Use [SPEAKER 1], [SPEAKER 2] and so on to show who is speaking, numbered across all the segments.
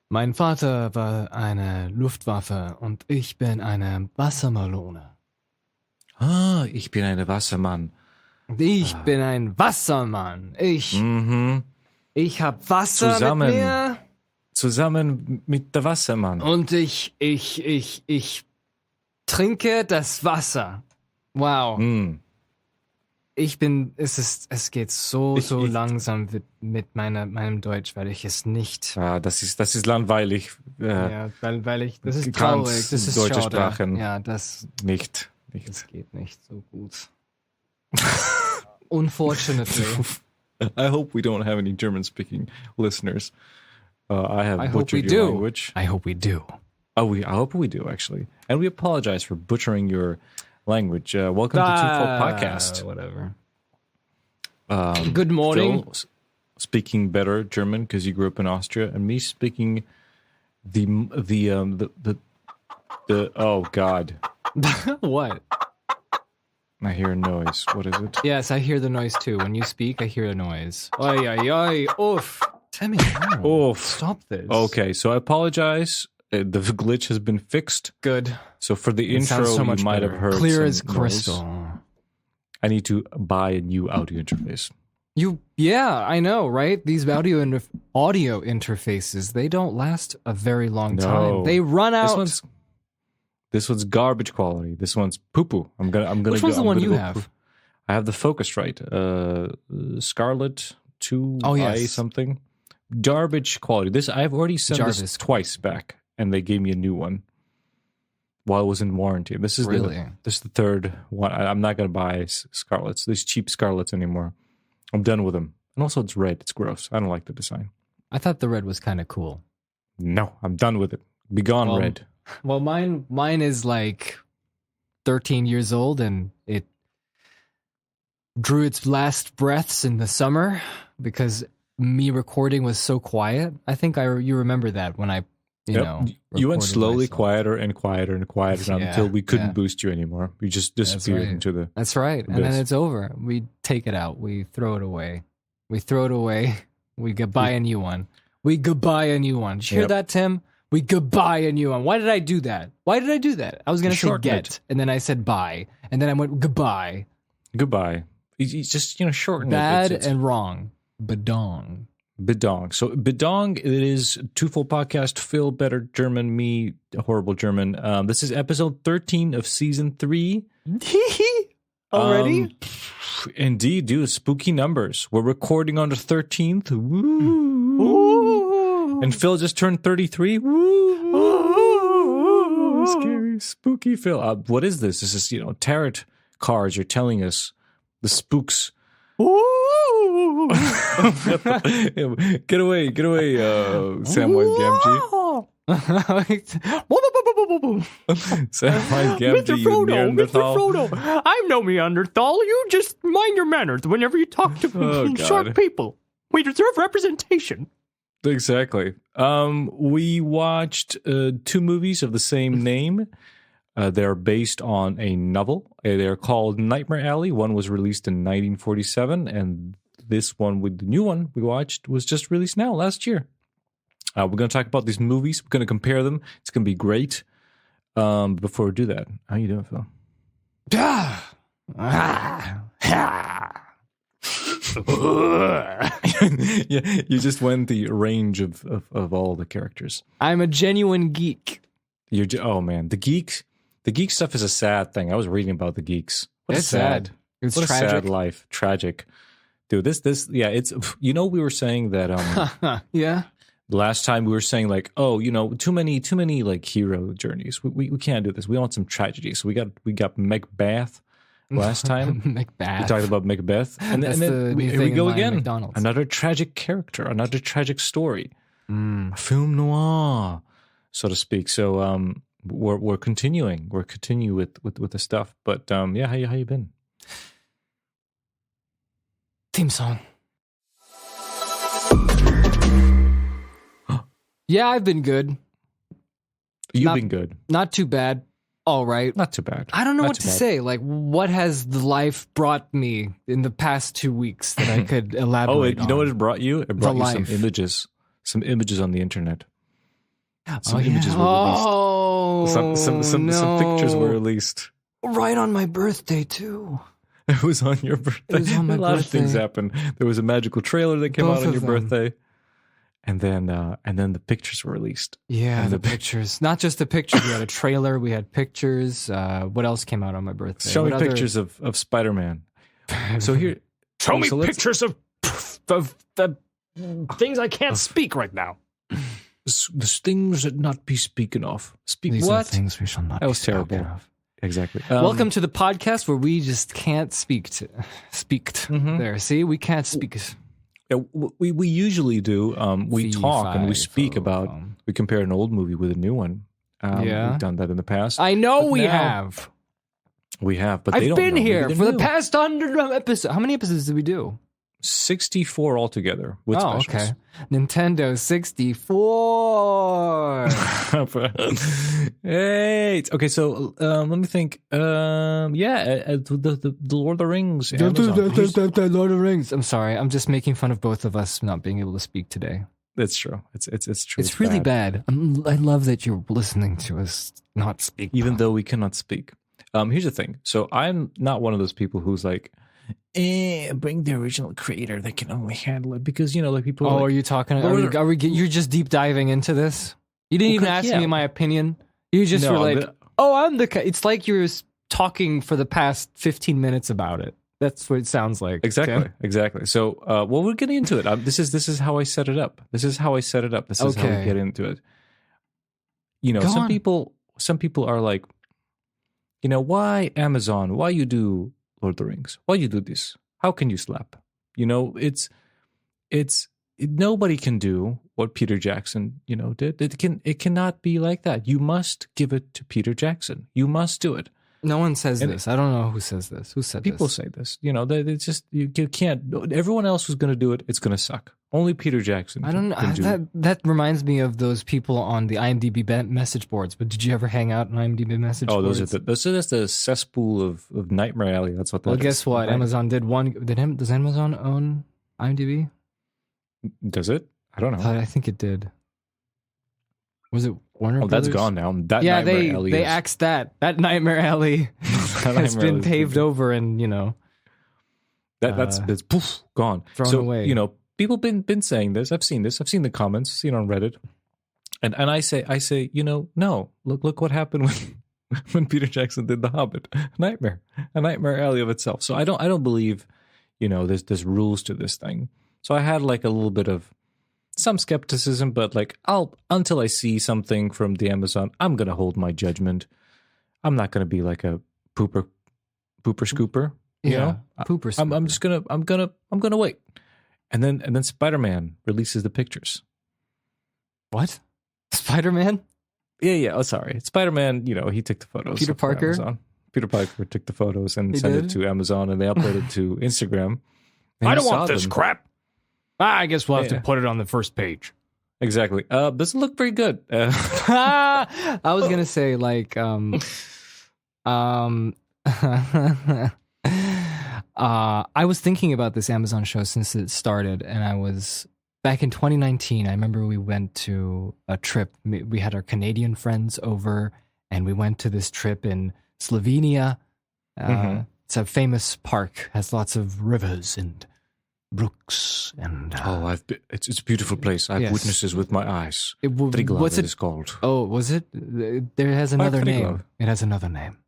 [SPEAKER 1] Mein Vater war eine Luftwaffe und ich bin eine Wassermelone.
[SPEAKER 2] Ich bin ein Wassermann.
[SPEAKER 1] Ich bin ein Wassermann. Ich hab Wasser mit mir.
[SPEAKER 2] Zusammen mit der Wassermann.
[SPEAKER 1] Und ich trinke das Wasser. Wow. Es geht so langsam mit meinem Deutsch, weil ich es nicht.
[SPEAKER 2] Das ist langweilig.
[SPEAKER 1] Ja, weil das ist traurig. Das ist
[SPEAKER 2] deutsche
[SPEAKER 1] schade.
[SPEAKER 2] Sprachen.
[SPEAKER 1] Ja, das geht nicht so gut. Unfortunately.
[SPEAKER 2] I hope we don't have any German-speaking listeners. I
[SPEAKER 1] hope we
[SPEAKER 2] your
[SPEAKER 1] do.
[SPEAKER 2] language.
[SPEAKER 1] I hope we do.
[SPEAKER 2] I hope we do, actually. And we apologize for butchering your language. Welcome to Twofold Podcast.
[SPEAKER 1] Whatever. Good morning.
[SPEAKER 2] Phil speaking better German because you grew up in Austria, and me speaking the oh God.
[SPEAKER 1] What?
[SPEAKER 2] I hear a noise. What is it?
[SPEAKER 1] Yes, I hear the noise too. When you speak, I hear a noise. Oy, oy, oy. Oof. Timmy, no.
[SPEAKER 2] Oof.
[SPEAKER 1] Stop this.
[SPEAKER 2] Okay, so I apologize. The glitch has been fixed.
[SPEAKER 1] Good.
[SPEAKER 2] So for the intro,
[SPEAKER 1] so
[SPEAKER 2] you might have heard
[SPEAKER 1] clear
[SPEAKER 2] some
[SPEAKER 1] as crystal.
[SPEAKER 2] Noise. I need to buy a new audio interface.
[SPEAKER 1] Yeah, I know, right? These audio interfaces, they don't last a very long time. They run out.
[SPEAKER 2] This one's garbage quality. This one's poo-poo. I'm gonna.
[SPEAKER 1] Which one's the one you have?
[SPEAKER 2] I have the Focusrite, Scarlett 2i something. Garbage quality. This I've already sent this twice back, and they gave me a new one while it was in warranty. This is the third one. I'm not gonna buy Scarletts. These cheap Scarletts anymore. I'm done with them. And also, it's red. It's gross. I don't like the design.
[SPEAKER 1] I thought the red was kind of cool.
[SPEAKER 2] No, I'm done with it. Be gone, red.
[SPEAKER 1] Well, mine is like 13 years old, and it drew its last breaths in the summer because me recording was so quiet. I think you remember that when I,
[SPEAKER 2] you went slowly quieter and quieter and quieter until we couldn't boost you anymore. You just disappeared into the.
[SPEAKER 1] That's right,
[SPEAKER 2] abyss.
[SPEAKER 1] And then it's over. We take it out. We throw it away. We buy a new one. Did you hear that, Tim? We goodbye a new one. Why did I do that? I was going to say get, and then I said bye, and then I went goodbye.
[SPEAKER 2] Goodbye. You just, shorten
[SPEAKER 1] Bad
[SPEAKER 2] it.
[SPEAKER 1] and wrong. Bedong.
[SPEAKER 2] So Bedong, it is Twofold Podcast. Phil, better German. Me, horrible German. This is episode 13 of season 3.
[SPEAKER 1] Already?
[SPEAKER 2] Indeed, dude. Spooky numbers. We're recording on the 13th. Woo.
[SPEAKER 1] Ooh.
[SPEAKER 2] And Phil just turned 33. Woo. Scary, spooky Phil. What is this? This is, tarot cards. You're telling us the spooks.
[SPEAKER 1] Ooh.
[SPEAKER 2] Get away, Samwise Gamgee. Samwise Gamgee,
[SPEAKER 1] Mr. Frodo, I'm no Neanderthal. You just mind your manners whenever you talk to short people. We deserve representation.
[SPEAKER 2] Exactly. We watched 2 movies of the same name. They're based on a novel. They're called Nightmare Alley. One was released in 1947, and this one, with the new one we watched, was just released last year. We're going to talk about these movies. We're going to compare them. It's going to be great. Before we do that, how you doing, Phil? Yeah, you just went the range of all the characters.
[SPEAKER 1] I'm a genuine geek.
[SPEAKER 2] Oh man, the geek stuff is a sad thing. I was reading about the geeks.
[SPEAKER 1] It's sad. It's
[SPEAKER 2] what
[SPEAKER 1] tragic.
[SPEAKER 2] A sad life. Tragic. Dude, this it's we were saying that
[SPEAKER 1] yeah.
[SPEAKER 2] Last time we were saying like, too many like hero journeys. We can't do this. We want some tragedy. So we got Macbeth last time.
[SPEAKER 1] Macbeth.
[SPEAKER 2] We talked about Macbeth, and then here we go again. McDonald's. Another tragic character, another tragic story. A film noir, so to speak. So we're continuing. We're continuing with the stuff. But how you been?
[SPEAKER 1] Theme song. Yeah, I've been good.
[SPEAKER 2] You've been good.
[SPEAKER 1] Not too bad. All right.
[SPEAKER 2] Not too bad.
[SPEAKER 1] I don't know what to say. Like, what has the life brought me in the past 2 weeks that I could elaborate on?
[SPEAKER 2] You know what it brought you? It brought you
[SPEAKER 1] life.
[SPEAKER 2] some images on the internet. Some images were released.
[SPEAKER 1] Oh,
[SPEAKER 2] Some pictures were released.
[SPEAKER 1] Right on my birthday, too.
[SPEAKER 2] It was on your birthday.
[SPEAKER 1] It was on my
[SPEAKER 2] a lot
[SPEAKER 1] birthday.
[SPEAKER 2] of things happened. There was a magical trailer that came
[SPEAKER 1] Both
[SPEAKER 2] out on
[SPEAKER 1] of
[SPEAKER 2] your
[SPEAKER 1] them.
[SPEAKER 2] birthday. And then the pictures were released.
[SPEAKER 1] Yeah,
[SPEAKER 2] And
[SPEAKER 1] the pictures. Not just the pictures. We had a trailer. We had pictures. What else came out on my birthday?
[SPEAKER 2] Show me
[SPEAKER 1] What other-
[SPEAKER 2] pictures of Spider-Man. So here,
[SPEAKER 1] Show me
[SPEAKER 2] so let's-
[SPEAKER 1] pictures of things I can't speak right now.
[SPEAKER 2] the things that not be speaking of. Speak
[SPEAKER 1] These
[SPEAKER 2] what?
[SPEAKER 1] are things we shall not
[SPEAKER 2] That
[SPEAKER 1] be
[SPEAKER 2] was terrible.
[SPEAKER 1] spoken of.
[SPEAKER 2] Exactly.
[SPEAKER 1] Welcome to the podcast where we just can't speak.
[SPEAKER 2] Mhm.
[SPEAKER 1] There, see, we can't speak.
[SPEAKER 2] Yeah, we usually do. We talk and we speak about.
[SPEAKER 1] Fee-fi-fo.
[SPEAKER 2] We compare an old movie with a new one.
[SPEAKER 1] Yeah.
[SPEAKER 2] We've done that in the past.
[SPEAKER 1] I know
[SPEAKER 2] But
[SPEAKER 1] we
[SPEAKER 2] now-
[SPEAKER 1] have.
[SPEAKER 2] We have, but they
[SPEAKER 1] I've
[SPEAKER 2] don't
[SPEAKER 1] been
[SPEAKER 2] know.
[SPEAKER 1] here
[SPEAKER 2] Maybe
[SPEAKER 1] for
[SPEAKER 2] they're
[SPEAKER 1] the
[SPEAKER 2] new.
[SPEAKER 1] past 100 episodes. How many episodes did we do?
[SPEAKER 2] 64 altogether with
[SPEAKER 1] Oh,
[SPEAKER 2] specials.
[SPEAKER 1] okay. Nintendo 64.
[SPEAKER 2] Hey, okay. So let me think. The Lord of the Rings. Amazon.
[SPEAKER 1] The Lord of the Rings. I'm sorry. I'm just making fun of both of us not being able to speak today.
[SPEAKER 2] That's true. It's true.
[SPEAKER 1] It's really bad. I love that you're listening to us not speak.
[SPEAKER 2] Even though we cannot speak. Here's the thing. So I'm not one of those people who's like, bring the original creator that can only handle it, because like people.
[SPEAKER 1] Oh,
[SPEAKER 2] are
[SPEAKER 1] are
[SPEAKER 2] like,
[SPEAKER 1] you talking?
[SPEAKER 2] Lord
[SPEAKER 1] Are we? You're just deep diving into this. You didn't even ask
[SPEAKER 2] yeah.
[SPEAKER 1] me my opinion. You just
[SPEAKER 2] No,
[SPEAKER 1] were like,
[SPEAKER 2] the-
[SPEAKER 1] "Oh, I'm the." It's like you're talking for the past 15 minutes about it. That's what it sounds like.
[SPEAKER 2] Exactly. Exactly. So, well, we're getting into it. This is how I set it up. This is how we
[SPEAKER 1] Okay.
[SPEAKER 2] get into it.
[SPEAKER 1] Go
[SPEAKER 2] Some
[SPEAKER 1] on.
[SPEAKER 2] people are like, why Amazon? Why you do Lord of the Rings? Why you do this? How can you slap? Nobody can do what Peter Jackson, did. It cannot be like that. You must give it to Peter Jackson. You must do it.
[SPEAKER 1] No one says
[SPEAKER 2] And-
[SPEAKER 1] this. I don't know who says this. Who said
[SPEAKER 2] People
[SPEAKER 1] this?
[SPEAKER 2] say this. It's just you can't. Everyone else who's going to do it, it's going to suck. Only Peter Jackson.
[SPEAKER 1] I don't know.
[SPEAKER 2] Can do
[SPEAKER 1] That reminds me of those people on the IMDb message boards. But did you ever hang out on IMDb message
[SPEAKER 2] Oh,
[SPEAKER 1] boards?
[SPEAKER 2] that's the cesspool of Nightmare Alley. That's what that
[SPEAKER 1] Well,
[SPEAKER 2] is.
[SPEAKER 1] guess what?
[SPEAKER 2] Right.
[SPEAKER 1] Amazon did one. Does Amazon own IMDb?
[SPEAKER 2] Does it? I don't know.
[SPEAKER 1] I think it did. Was it Warner
[SPEAKER 2] Oh, that's
[SPEAKER 1] Brothers?
[SPEAKER 2] gone now. That
[SPEAKER 1] Yeah,
[SPEAKER 2] Nightmare Alley
[SPEAKER 1] they
[SPEAKER 2] is,
[SPEAKER 1] axed that. That Nightmare Alley has
[SPEAKER 2] Nightmare
[SPEAKER 1] been
[SPEAKER 2] Alley's
[SPEAKER 1] paved over and,
[SPEAKER 2] that's poof gone.
[SPEAKER 1] thrown
[SPEAKER 2] So
[SPEAKER 1] away.
[SPEAKER 2] people been saying this. I've seen this. I've seen the comments. Seen on Reddit, and I say no. Look what happened when Peter Jackson did The Hobbit. A Nightmare Alley of itself. So I don't believe there's rules to this thing. So I had like a little bit of some skepticism, but like until I see something from the Amazon, I'm gonna hold my judgment. I'm not gonna be like a pooper scooper.
[SPEAKER 1] Pooper.
[SPEAKER 2] I'm just gonna wait. And then Spider-Man releases the pictures.
[SPEAKER 1] What? Spider-Man?
[SPEAKER 2] Yeah. Oh, sorry. Spider-Man, he took the photos.
[SPEAKER 1] Peter
[SPEAKER 2] for
[SPEAKER 1] Parker?
[SPEAKER 2] Amazon. Peter Parker took the photos and
[SPEAKER 1] He
[SPEAKER 2] sent
[SPEAKER 1] did?
[SPEAKER 2] it to Amazon, and they uploaded it to Instagram. And
[SPEAKER 1] I
[SPEAKER 2] you
[SPEAKER 1] don't
[SPEAKER 2] saw
[SPEAKER 1] want this
[SPEAKER 2] them.
[SPEAKER 1] crap. I guess we'll have
[SPEAKER 2] Yeah.
[SPEAKER 1] to put it on the first page.
[SPEAKER 2] Exactly. Doesn't look pretty good.
[SPEAKER 1] I was gonna say like I was thinking about this Amazon show since it started, and I was back in 2019. I remember we went to a trip. We had our Canadian friends over, and we went to this trip in Slovenia.
[SPEAKER 2] Mhm.
[SPEAKER 1] It's a famous park, has lots of rivers and brooks, and
[SPEAKER 2] it's a beautiful place. I've
[SPEAKER 1] Yes.
[SPEAKER 2] witnessed this with my eyes.
[SPEAKER 1] what's
[SPEAKER 2] Triglav
[SPEAKER 1] it?
[SPEAKER 2] is called.
[SPEAKER 1] Oh, was it? There has another
[SPEAKER 2] Triglav.
[SPEAKER 1] name. It has another name.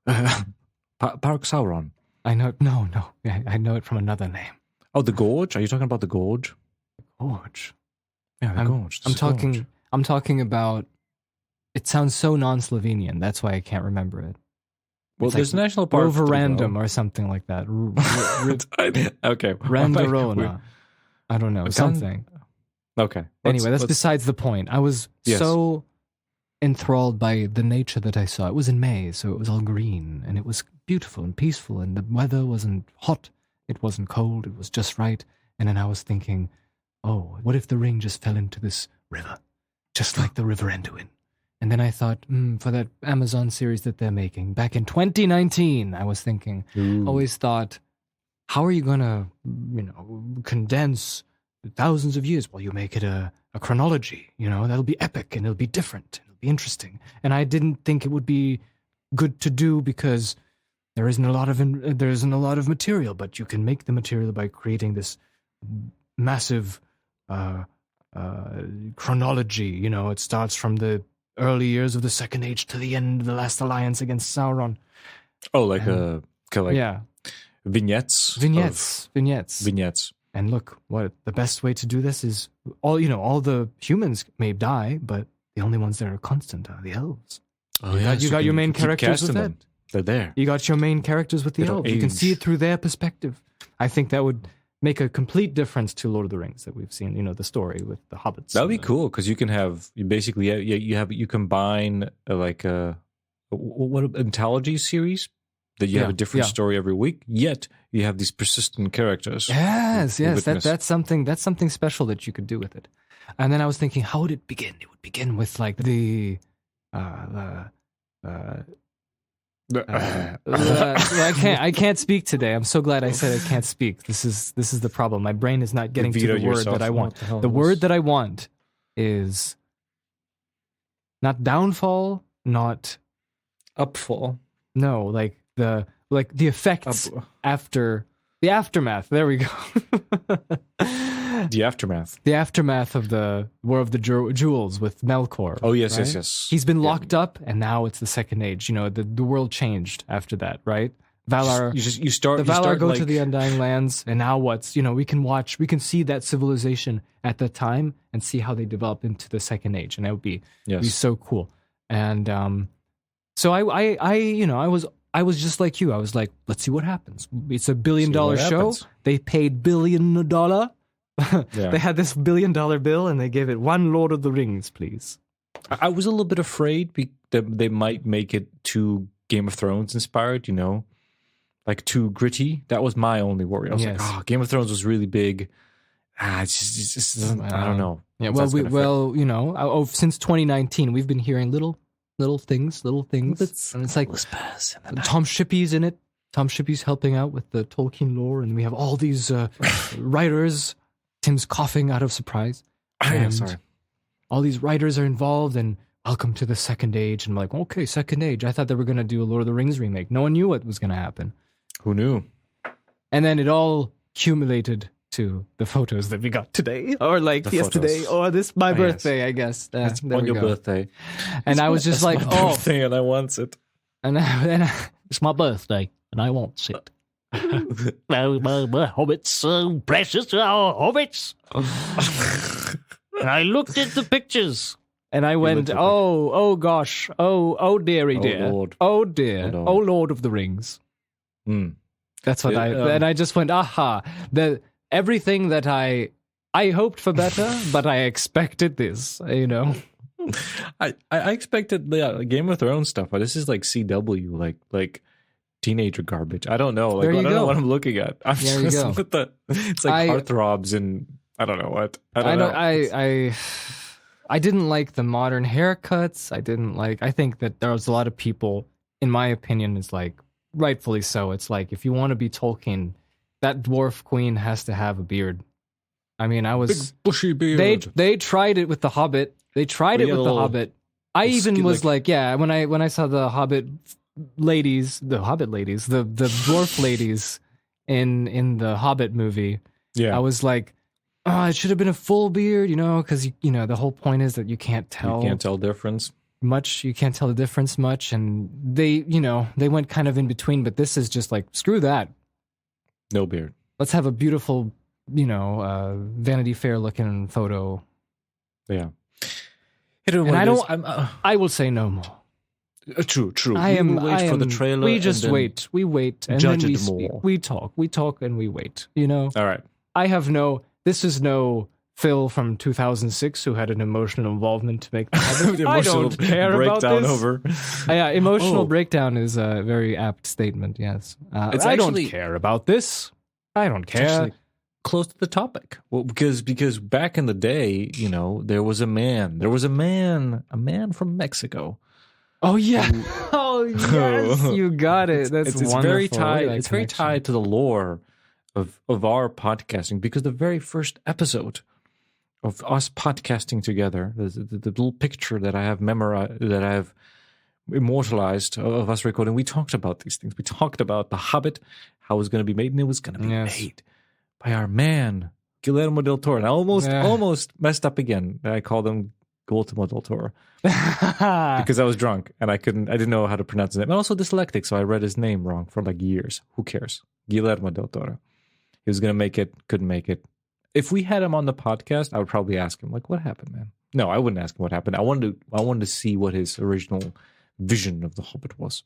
[SPEAKER 2] Park Sauron.
[SPEAKER 1] I know. No. I know it from another name.
[SPEAKER 2] Oh, the Gorge? Are you talking about the Gorge?
[SPEAKER 1] Gorge.
[SPEAKER 2] Yeah, the Gorge.
[SPEAKER 1] I'm
[SPEAKER 2] There's a Gorge.
[SPEAKER 1] talking. I'm talking about. It sounds so non-Slovenian. That's why I can't remember it.
[SPEAKER 2] Well,
[SPEAKER 1] It's
[SPEAKER 2] there's
[SPEAKER 1] like
[SPEAKER 2] national park.
[SPEAKER 1] Roverandom or something like that.
[SPEAKER 2] Okay.
[SPEAKER 1] Randarona. I don't know.
[SPEAKER 2] It's
[SPEAKER 1] Something.
[SPEAKER 2] Okay.
[SPEAKER 1] Anyway, that's besides the point. I was
[SPEAKER 2] Yes.
[SPEAKER 1] so enthralled by the nature that I saw. It was in May, so it was all green, and it was beautiful and peaceful, and the weather wasn't hot, it wasn't cold, it was just right. And then I was thinking, oh, what if the ring just fell into this river, just like the River Anduin? And then I thought, for that Amazon series that they're making, back in 2019, I was thinking, always thought, how are you going to, condense thousands of years? Well, you make it a chronology. That'll be epic and it'll be different. It'll be interesting. And I didn't think it would be good to do because there isn't a lot of material. But you can make the material by creating this massive chronology. It starts from the early years of the Second Age to the end of the last alliance against Sauron.
[SPEAKER 2] Oh, vignettes.
[SPEAKER 1] Vignettes. And look, what the best way to do this is all the humans may die, but the only ones that are constant are the elves.
[SPEAKER 2] Oh,
[SPEAKER 1] you got your main characters with that.
[SPEAKER 2] They're there.
[SPEAKER 1] You got your main characters with the elves. You can see it through their perspective. I think that would make a complete difference to Lord of the Rings that we've seen. The story with the hobbits.
[SPEAKER 2] That would be cool because you combine what anthology series that you have a different story every week. Yet you have these persistent characters.
[SPEAKER 1] Yes. That's something special that you could do with it. And then I was thinking, how would it begin? It would begin with like I can't speak today. I'm so glad I said I can't speak. This is the problem. My brain is not getting to the word that I want. The word that I want is not downfall, not
[SPEAKER 2] upfall.
[SPEAKER 1] No, like the effects after the aftermath. There we go.
[SPEAKER 2] The aftermath.
[SPEAKER 1] The aftermath of the War of the Jewels with Melkor.
[SPEAKER 2] Oh, yes,
[SPEAKER 1] right?
[SPEAKER 2] yes.
[SPEAKER 1] He's been locked up, and now it's the Second Age. The world changed after that, right? Valar.
[SPEAKER 2] You start
[SPEAKER 1] go to the Undying Lands, and now what's? We can see that civilization at the time and see how they develop into the Second Age, and that would be so cool. And so I was just like you. I was like, let's see what happens. It's $1 billion show. They paid $1 billion. They had this $1 billion bill and they gave it one Lord of the Rings, please.
[SPEAKER 2] I was a little bit afraid that they might make it too Game of Thrones inspired, like too gritty. That was my only worry. I was like, Game of Thrones was really big. It's just I don't know.
[SPEAKER 1] Yeah, since 2019, we've been hearing little things, and it's like Tom Shippey's in it. Tom Shippey's helping out with the Tolkien lore, and we have all these writers. Tim's coughing out of surprise.
[SPEAKER 2] Sorry.
[SPEAKER 1] All these writers are involved, and welcome to the Second Age. And I'm like, okay, Second Age. I thought they were going to do a Lord of the Rings remake. No one knew what was going to happen.
[SPEAKER 2] Who knew?
[SPEAKER 1] And then it all accumulated to the photos that we got today, or like yesterday, or my birthday, I guess.
[SPEAKER 2] It's on your birthday.
[SPEAKER 1] And I was just like,
[SPEAKER 2] birthday, and I want it.
[SPEAKER 1] And it's my birthday, and I want it. my hobbits so precious, our hobbits. And I looked at the pictures and I went, oh gosh, oh dearie dear,
[SPEAKER 2] Lord.
[SPEAKER 1] oh dear, oh Lord of the Rings. That's what and I just went, aha, everything that I hoped for better, but I expected this,
[SPEAKER 2] I expected the Game of Thrones stuff, but this is like CW, like teenager garbage. I don't know. I don't know what I'm looking at. I'm just with it's like heartthrobs and I don't know what.
[SPEAKER 1] I didn't like the modern haircuts. I think that there was a lot of people, in my opinion, is like rightfully so. It's like if you want to be Tolkien, that dwarf queen has to have a beard. I mean,
[SPEAKER 2] big bushy beard.
[SPEAKER 1] They tried it with the Hobbit. The Hobbit. I even was like, when I saw the Hobbit ladies, the dwarf ladies in the Hobbit movie, I was like, it should have been a full beard, because the whole point is that you can't tell
[SPEAKER 2] difference
[SPEAKER 1] much. You can't tell the difference much, and they went kind of in between. But this is just like, screw that,
[SPEAKER 2] no beard. Let's
[SPEAKER 1] have a beautiful, Vanity Fair looking photo.
[SPEAKER 2] Yeah,
[SPEAKER 1] I will say no more.
[SPEAKER 2] True.
[SPEAKER 1] We
[SPEAKER 2] wait for the trailer.
[SPEAKER 1] We just wait. We wait, and
[SPEAKER 2] judge
[SPEAKER 1] then
[SPEAKER 2] it more.
[SPEAKER 1] We talk, and we wait.
[SPEAKER 2] All right.
[SPEAKER 1] This is no Phil from 2006 who had an emotional involvement to make the Hobbit. I don't care about this. Emotional breakdown is a very apt statement. Yes, I don't care about this. I don't care.
[SPEAKER 2] It's actually close to the topic. Well, because back in the day, there was a man from Mexico.
[SPEAKER 1] Oh yeah. Oh yes, you got it. That's
[SPEAKER 2] it's very tied. It's very tied to the lore of our podcasting, because the very first episode of us podcasting together, the little picture that I have memorized, that I have immortalized of us recording, we talked about these things. We talked about The Hobbit, how it was going to be made, and it was going to be made by our man Guillermo del Toro. And I almost messed up again. I called him Gultimul Toro because I was drunk and I didn't know how to pronounce his name. I'm also dyslexic, so I read his name wrong for like years. Who cares? Guillermo del Toro. He was going to make it, couldn't make it. If we had him on the podcast, I would probably ask him, like, what happened, man? No, I wouldn't ask him what happened. I wanted to see what his original vision of The Hobbit was.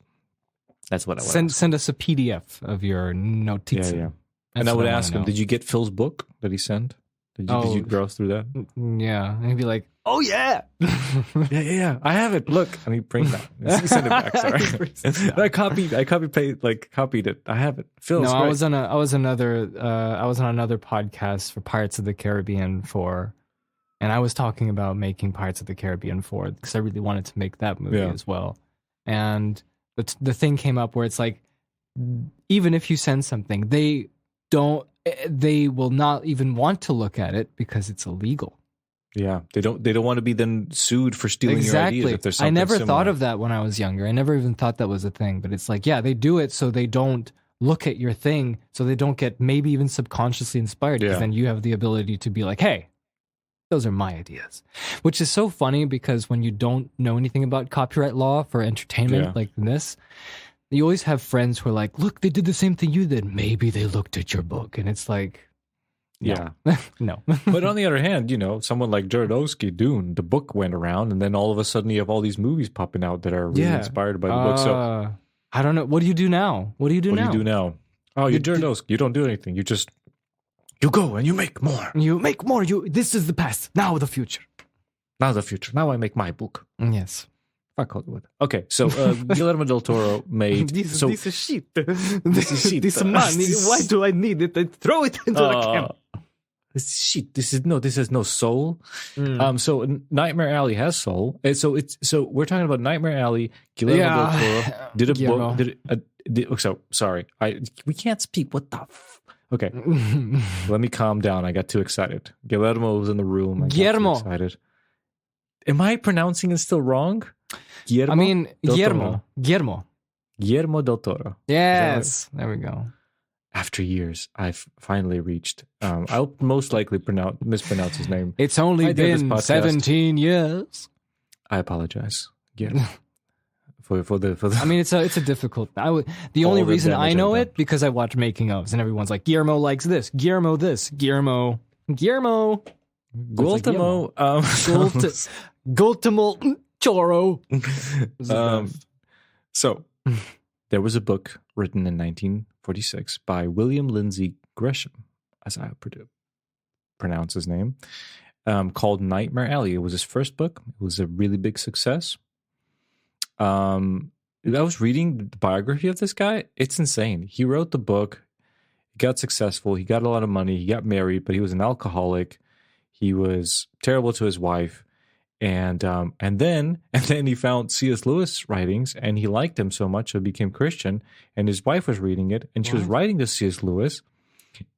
[SPEAKER 2] That's what I would
[SPEAKER 1] send us a PDF of your notices.
[SPEAKER 2] Yeah. And I would ask him, did you get Phil's book that he sent? Did you browse through that?
[SPEAKER 1] Yeah. And he'd be like, oh, yeah.
[SPEAKER 2] yeah. I have it. Look. And he'd bring that. He sent it back. Sorry. I copied it. I have it. Phil's
[SPEAKER 1] no,
[SPEAKER 2] great.
[SPEAKER 1] I was on another podcast for Pirates of the Caribbean 4. And I was talking about making Pirates of the Caribbean 4 because I really wanted to make that movie as well. And the thing came up where it's like, even if you send something, they will not even want to look at it because it's illegal.
[SPEAKER 2] Yeah, they don't want to be then sued for stealing your ideas if there's something
[SPEAKER 1] I never
[SPEAKER 2] similar.
[SPEAKER 1] thought of that when I was younger. I never even thought that was a thing. But it's like, yeah, they do it so they don't look at your thing, so they don't get maybe even subconsciously inspired. Because then you have the ability to be like, hey, those are my ideas. Which is so funny because when you don't know anything about copyright law for entertainment like this, you always have friends who are like, look, they did the same thing you did. Maybe they looked at your book. And it's like, no. No.
[SPEAKER 2] But on the other hand, someone like Jodorowsky, Dune, the book went around, and then all of a sudden you have all these movies popping out that are really inspired by the book. So
[SPEAKER 1] I don't know. What do you do now?
[SPEAKER 2] Oh, you're Jodorowsky. You don't do anything. You go and you make more.
[SPEAKER 1] This is the past. Now the future.
[SPEAKER 2] Now I make my book.
[SPEAKER 1] Yes.
[SPEAKER 2] Fuck Hollywood. Okay, so Guillermo del Toro made...
[SPEAKER 1] This is shit. This is shit. This money. Why do I need it? And throw it into the camera.
[SPEAKER 2] This is shit. This has no soul. So Nightmare Alley has soul. And so we're talking about Nightmare Alley. Guillermo del Toro did a book. Sorry. We can't speak. What the Okay. Let me calm down. I got too excited. Guillermo was in the room.
[SPEAKER 1] Guillermo.
[SPEAKER 2] Got too excited. Am I pronouncing it still wrong?
[SPEAKER 1] Guillermo
[SPEAKER 2] del Toro.
[SPEAKER 1] Yes. There we go.
[SPEAKER 2] After years, I've finally reached. I'll most likely mispronounce his name.
[SPEAKER 1] It's only been 17 years.
[SPEAKER 2] I apologize. Guillermo. For the.
[SPEAKER 1] I mean, it's a difficult. The only reason I know it because I watch making ofs and everyone's like, Guillermo likes this, Guillermo this, Guillermo.
[SPEAKER 2] Gultimo.
[SPEAKER 1] Gultimul Toro.
[SPEAKER 2] So there was a book written in 1946 by William Lindsay Gresham, as I pronounce his name, called Nightmare Alley. It was his first book. It was a really big success. I was reading the biography of this guy. It's insane. He wrote the book. He got successful. He got a lot of money. He got married, but he was an alcoholic. He was terrible to his wife. And then he found C.S. Lewis writings, and he liked him so much, so he became Christian. And his wife was reading it, and she was writing to C.S. Lewis.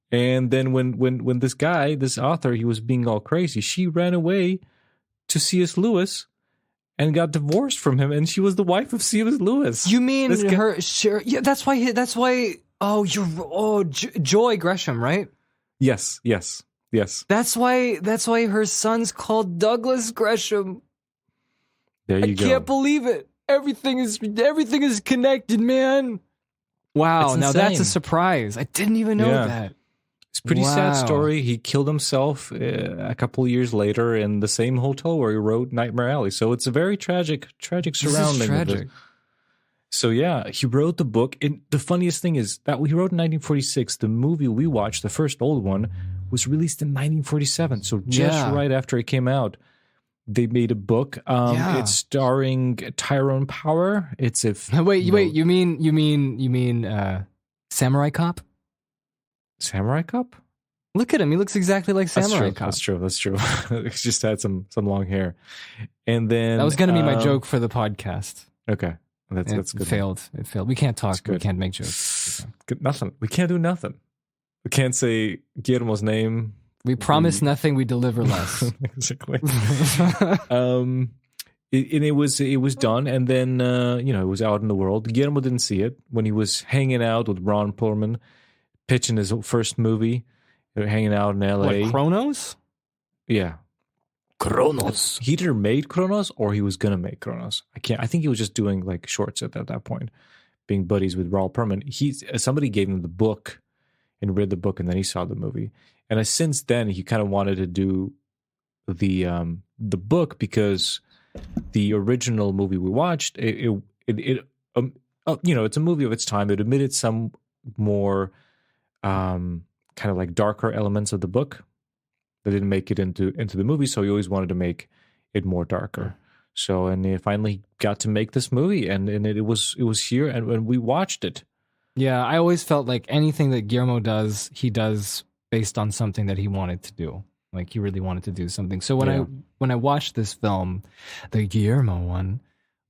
[SPEAKER 2] And then when this author, he was being all crazy, she ran away to C.S. Lewis and got divorced from him, and she was the wife of C.S. Lewis.
[SPEAKER 1] You mean her? Sure, yeah. That's why. Joy Gresham, right?
[SPEAKER 2] Yes.
[SPEAKER 1] That's why her son's called Douglas Gresham.
[SPEAKER 2] There you go.
[SPEAKER 1] I can't believe it. Everything is connected, man. Wow, now that's a surprise. I didn't even know that.
[SPEAKER 2] It's a pretty sad story. He killed himself a couple of years later in the same hotel where he wrote Nightmare Alley. So it's a very tragic surrounding.
[SPEAKER 1] This is tragic.
[SPEAKER 2] So yeah, he wrote the book. And the funniest thing is that he wrote in 1946. The movie we watched, the first old one, was released in 1947. So just right after it came out, they made a book. It's starring Tyrone Power. It's
[SPEAKER 1] wait. You mean Samurai Cop?
[SPEAKER 2] Samurai Cop?
[SPEAKER 1] Look at him. He looks exactly like Samurai Cop.
[SPEAKER 2] That's true. He's just had some long hair. And then
[SPEAKER 1] that was going to be my joke for the podcast.
[SPEAKER 2] Okay. That's good.
[SPEAKER 1] It failed. We can't talk. We can't make jokes.
[SPEAKER 2] Nothing. We can't do nothing. We can't say Guillermo's name
[SPEAKER 1] We promise nothing, we deliver less.
[SPEAKER 2] Exactly. It was done, and then it was out in the world. Guillermo didn't see it when he was hanging out with Ron Perlman, pitching his first movie. They were hanging out in L.A.
[SPEAKER 1] What, Chronos?
[SPEAKER 2] Yeah, Chronos. He either made Chronos or he was gonna make Chronos. I think he was just doing like shorts at that point, being buddies with Ron Perlman. Somebody gave him the book, and read the book, and then he saw the movie. And since then, he kind of wanted to do the book because the original movie we watched, it's a movie of its time. It omitted some more kind of like darker elements of the book that didn't make it into the movie. So he always wanted to make it more darker. So, and he finally got to make this movie, and it was here, and we watched it.
[SPEAKER 1] Yeah, I always felt like anything that Guillermo does, he does based on something that he wanted to do. Like he really wanted to do something. So when I watched this film, the Guillermo one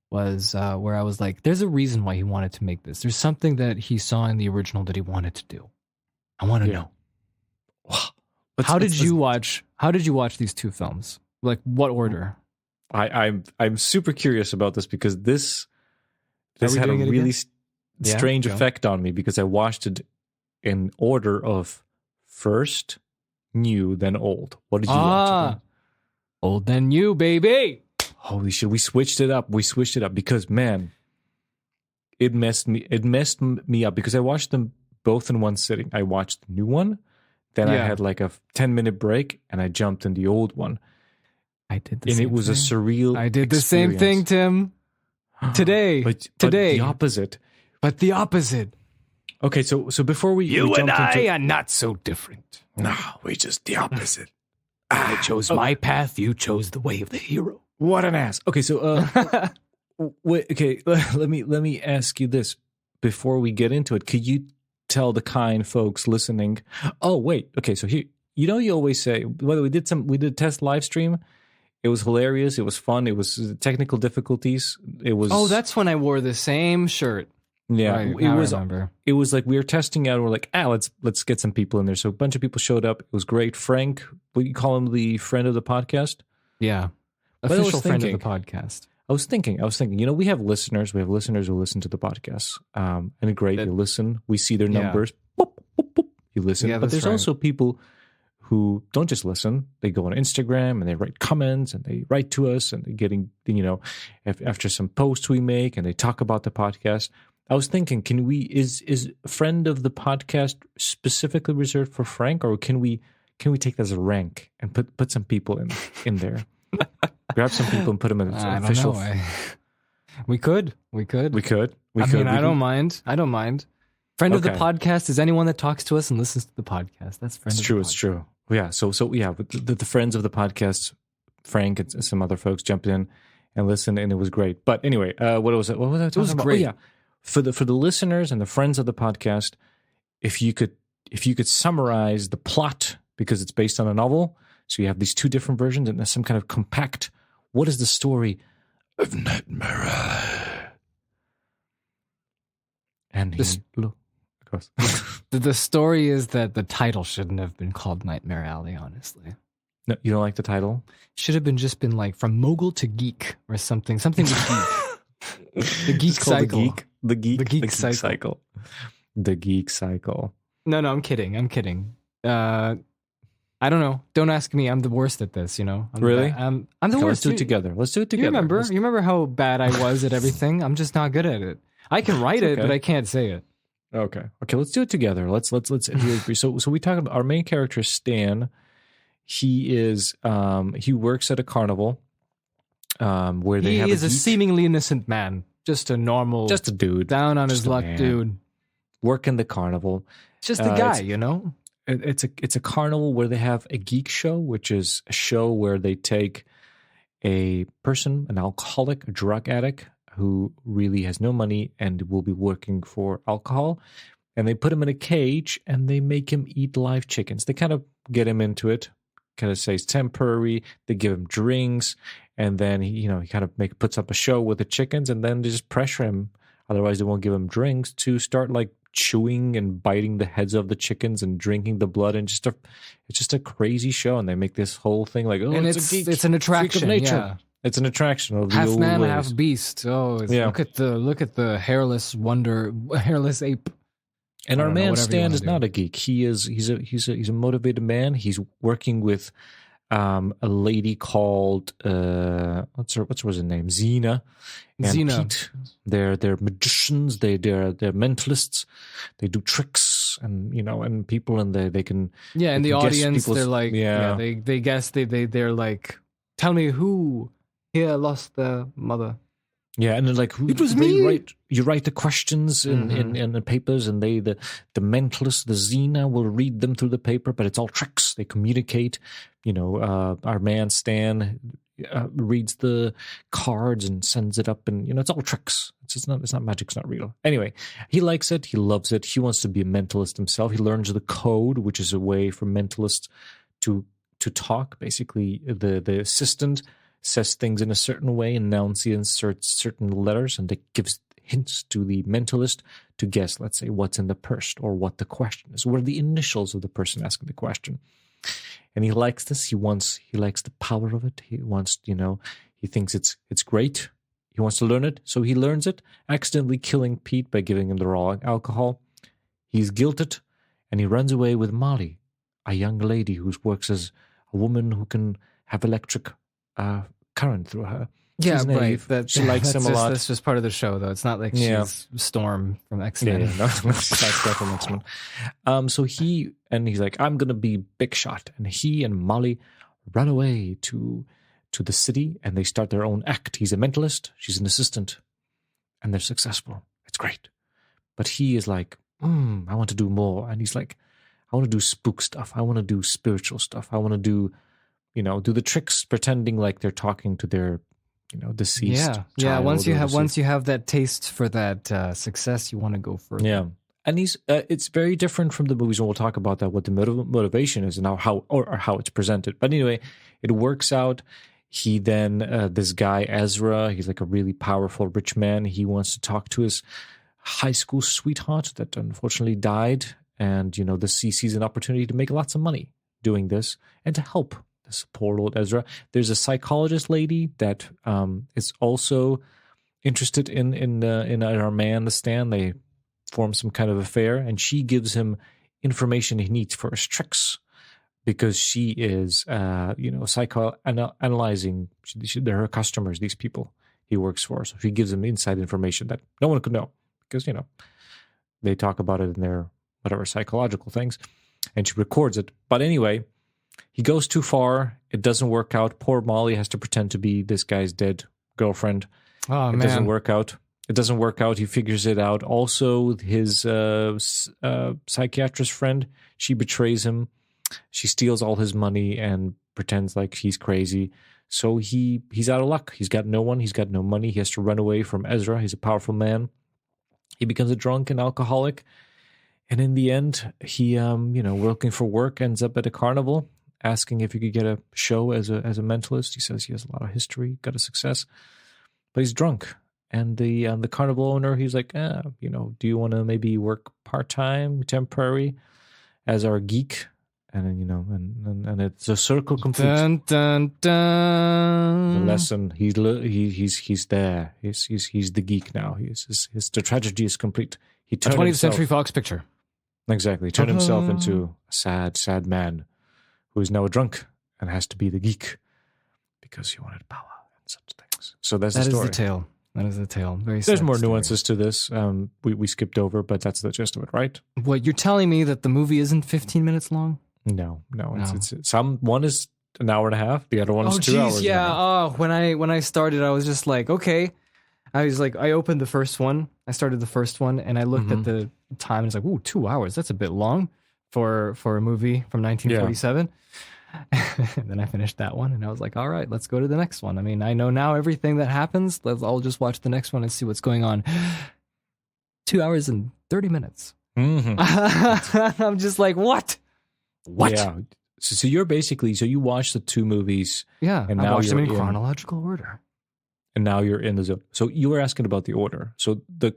[SPEAKER 1] was where I was like, there's a reason why he wanted to make this. There's something that he saw in the original that he wanted to do. I want to know. How did you watch these two films? Like what order?
[SPEAKER 2] I'm super curious about this because this had a really strange effect on me because I watched it in order of first, new, then old. What did you watch?
[SPEAKER 1] Old then new, baby.
[SPEAKER 2] Holy shit, we switched it up. Because man, it messed me up because I watched them both in one sitting. I watched the new one, then I had like a 10-minute break, and I jumped in the old one.
[SPEAKER 1] I did the same thing.
[SPEAKER 2] And it was a surreal
[SPEAKER 1] I did the same thing, Tim. Today.
[SPEAKER 2] But the opposite.
[SPEAKER 1] But the opposite.
[SPEAKER 2] Okay, so before we
[SPEAKER 1] You and I are not so different.
[SPEAKER 2] No, we're just the opposite.
[SPEAKER 1] I chose my path, you chose the way of the hero.
[SPEAKER 2] What an ass. Okay, so wait, okay, let me ask you this before we get into it. Could you tell the kind folks listening? Oh, wait. Okay, so here, you always say, whether we did test live stream. It was hilarious. It was fun. It was technical difficulties. It was.
[SPEAKER 1] Oh, that's when I wore the same shirt.
[SPEAKER 2] Yeah,
[SPEAKER 1] right,
[SPEAKER 2] it was.
[SPEAKER 1] I remember.
[SPEAKER 2] It was like we were testing out. We're like, let's get some people in there. So a bunch of people showed up. It was great. Frank, what you call him, the friend of the podcast?
[SPEAKER 1] Yeah, official friend of the podcast.
[SPEAKER 2] I was thinking. We have listeners. We have listeners who listen to the podcast. And great, you listen. We see their numbers. Boop, boop, boop. You listen, but there's also people who don't just listen. They go on Instagram and they write comments and they write to us and they're getting, after some posts we make and they talk about the podcast. I was thinking, is friend of the podcast specifically reserved for Frank, or can we take that as a rank and put some people in there? Grab some people and put them in an official.
[SPEAKER 1] We could.
[SPEAKER 2] I
[SPEAKER 1] don't mind. Friend of the podcast is anyone that talks to us and listens to the podcast. That's friend.
[SPEAKER 2] It's true. Yeah. So yeah, the friends of the podcast, Frank and some other folks jumped in and listened, and it was great. But anyway, what was I talking about? It was great. Oh, yeah. For the listeners and the friends of the podcast, if you could summarize the plot, because it's based on a novel, so you have these two different versions and there's some kind of compact. What is the story of Nightmare Alley? And
[SPEAKER 1] the story is that the title shouldn't have been called Nightmare Alley. Honestly,
[SPEAKER 2] no, you don't like the title?
[SPEAKER 1] Should have just been like From Mogul to Geek or something with geek. The Geek Cycle.
[SPEAKER 2] The Geek Cycle. The Geek Cycle.
[SPEAKER 1] No, I'm kidding. I don't know. Don't ask me. I'm the worst at this,
[SPEAKER 2] Really?
[SPEAKER 1] I'm the worst.
[SPEAKER 2] Let's do it together. You
[SPEAKER 1] remember how bad I was at everything? I'm just not good at it. I can write it, but I can't say it.
[SPEAKER 2] Okay, let's do it together. Let's so we talk about our main character, Stan. He works at a carnival where he is
[SPEAKER 1] a seemingly innocent man. Just a dude. Down on his luck dude.
[SPEAKER 2] Working the carnival.
[SPEAKER 1] Just a guy,
[SPEAKER 2] It's a carnival where they have a geek show, which is a show where they take a person, an alcoholic, a drug addict, who really has no money and will be working for alcohol, and they put him in a cage and they make him eat live chickens. They kind of get him into it, kind of say it's temporary. They give him drinks, and then he kind of puts up a show with the chickens, and then they just pressure him. Otherwise, they won't give him drinks to start like chewing and biting the heads of the chickens and drinking the blood, and it's just a crazy show. And they make this whole thing like,
[SPEAKER 1] and it's an attraction. Yeah.
[SPEAKER 2] It's an attraction of the
[SPEAKER 1] half
[SPEAKER 2] old
[SPEAKER 1] man,
[SPEAKER 2] ways.
[SPEAKER 1] half beast. Oh, look at the hairless ape.
[SPEAKER 2] And our man Stan is not a geek. He's a motivated man. He's working with a lady called what's her name? Xena. And Pete. They're magicians. They're mentalists. They do tricks and people, and they can
[SPEAKER 1] and the audience they're like they guess they're like, tell me who here lost their mother.
[SPEAKER 2] Yeah, and then like
[SPEAKER 1] it was me.
[SPEAKER 2] You write the questions in the papers, and the mentalist, the Xena, will read them through the paper, but it's all tricks. They communicate. Our man Stan reads the cards and sends it up, and it's all tricks. It's not magic. It's not real. Anyway, he likes it. He loves it. He wants to be a mentalist himself. He learns the code, which is a way for mentalists to talk. Basically, the assistant says things in a certain way, and announces inserts certain letters, and it gives hints to the mentalist to guess, let's say, what's in the purse or what the question is. What are the initials of the person asking the question? And he likes this. He likes the power of it. He wants, he thinks it's great. He wants to learn it. So he learns it, accidentally killing Pete by giving him the raw alcohol. He's guilted, and he runs away with Molly, a young lady who works as a woman who can have electric current through her.
[SPEAKER 1] She's right.
[SPEAKER 2] She likes him a lot.
[SPEAKER 1] That's just part of the show, though. It's not like she's Storm from X-Men.
[SPEAKER 2] Yeah, no, that's Storm from X-Men. So he's like, I'm going to be big shot. And he and Molly run away to the city, and they start their own act. He's a mentalist. She's an assistant. And they're successful. It's great. But he is like, I want to do more. And he's like, I want to do spook stuff. I want to do spiritual stuff. I want to do the tricks, pretending like they're talking to their, deceased.
[SPEAKER 1] Yeah. Once you have that taste for that success, you want to go further.
[SPEAKER 2] Yeah, and it's very different from the movies, and we'll talk about that. What the motivation is and how it's presented. But anyway, it works out. He then this guy Ezra, he's like a really powerful rich man. He wants to talk to his high school sweetheart that unfortunately died, and he sees an opportunity to make lots of money doing this and to help this poor old Ezra. There's a psychologist lady that is also interested in our man, the Stan. They form some kind of affair, and she gives him information he needs for his tricks because she is, psychoanalyzing. They're her customers, these people he works for. So she gives them inside information that no one could know because, they talk about it in their whatever psychological things, and she records it. But anyway, he goes too far. It doesn't work out. Poor Molly has to pretend to be this guy's dead girlfriend.
[SPEAKER 1] Oh,
[SPEAKER 2] it doesn't work out. He figures it out. Also, his psychiatrist friend, she betrays him. She steals all his money and pretends like he's crazy. So he's out of luck. He's got no one. He's got no money. He has to run away from Ezra. He's a powerful man. He becomes a drunk and alcoholic. And in the end, he, working for work, ends up at a carnival, asking if he could get a show as a mentalist. He says he has a lot of history, got a success, but he's drunk. And the carnival owner, he's like, do you want to maybe work part-time, temporary, as our geek? And then, and it's a circle complete.
[SPEAKER 1] Dun, dun, dun.
[SPEAKER 2] The lesson, he's there. He's the geek now. The tragedy is complete. He turned
[SPEAKER 1] a 20th Century Fox picture.
[SPEAKER 2] Exactly. He turned himself into a sad, sad man who is now a drunk and has to be the geek because he wanted power and such things. So that's the story.
[SPEAKER 1] That is the tale. Very
[SPEAKER 2] There's
[SPEAKER 1] sad
[SPEAKER 2] more
[SPEAKER 1] story.
[SPEAKER 2] nuances to this. We skipped over, but that's the gist of it, right?
[SPEAKER 1] What, you're telling me that the movie isn't 15 minutes long?
[SPEAKER 2] No. It's one is an hour and a half. The other one is 2 hours.
[SPEAKER 1] Yeah. Oh, when I started, I was just like, okay. I was like, I opened the first one. I started the first one, and I looked at the time, and it's like, ooh, 2 hours. That's a bit long for a movie from 1947. Yeah. And then I finished that one, and I was like, all right, let's go to the next one. I mean, I know now everything that happens. I'll just watch the next one and see what's going on. 2 hours and 30 minutes.
[SPEAKER 2] Mm-hmm.
[SPEAKER 1] I'm just like, what?
[SPEAKER 2] Yeah. So you're basically, you watched the two movies.
[SPEAKER 1] Yeah.
[SPEAKER 2] And
[SPEAKER 1] I
[SPEAKER 2] now
[SPEAKER 1] watched them in
[SPEAKER 2] you're
[SPEAKER 1] chronological order.
[SPEAKER 2] And now you're in the zone. So you were asking about the order. So the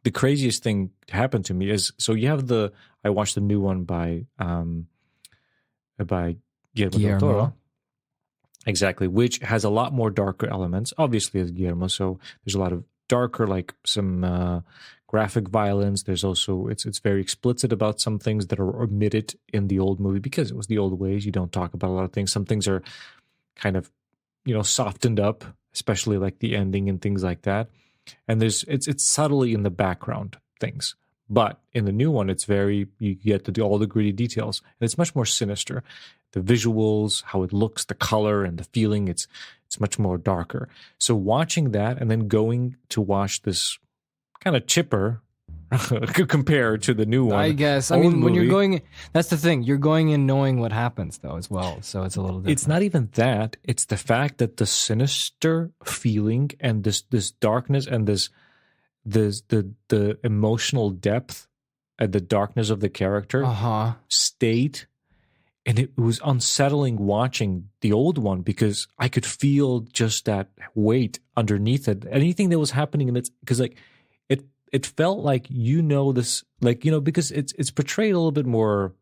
[SPEAKER 2] the craziest thing happened to me is, so you have I watched the new one by Guillermo del Toro. Exactly, which has a lot more darker elements, obviously, as Guillermo. So there's a lot of darker, like some graphic violence. There's also, it's very explicit about some things that are omitted in the old movie because it was the old ways. You don't talk about a lot of things. Some things are kind of, softened up, especially like the ending and things like that. And it's subtly in the background things. But in the new one, it's you get to do all the gritty details. And it's much more sinister. The visuals, how it looks, the color and the feeling, it's much more darker. So watching that and then going to watch this kind of chipper compared to the new one.
[SPEAKER 1] I guess. I mean, when you're going, that's the thing. You're going in knowing what happens, though, as well. So it's a little different.
[SPEAKER 2] It's not even that. It's the fact that the sinister feeling and this darkness and the emotional depth and the darkness of the character stayed. And it was unsettling watching the old one because I could feel just that weight underneath it. Anything that was happening in it, because like it felt like this, like because it's portrayed a little bit more.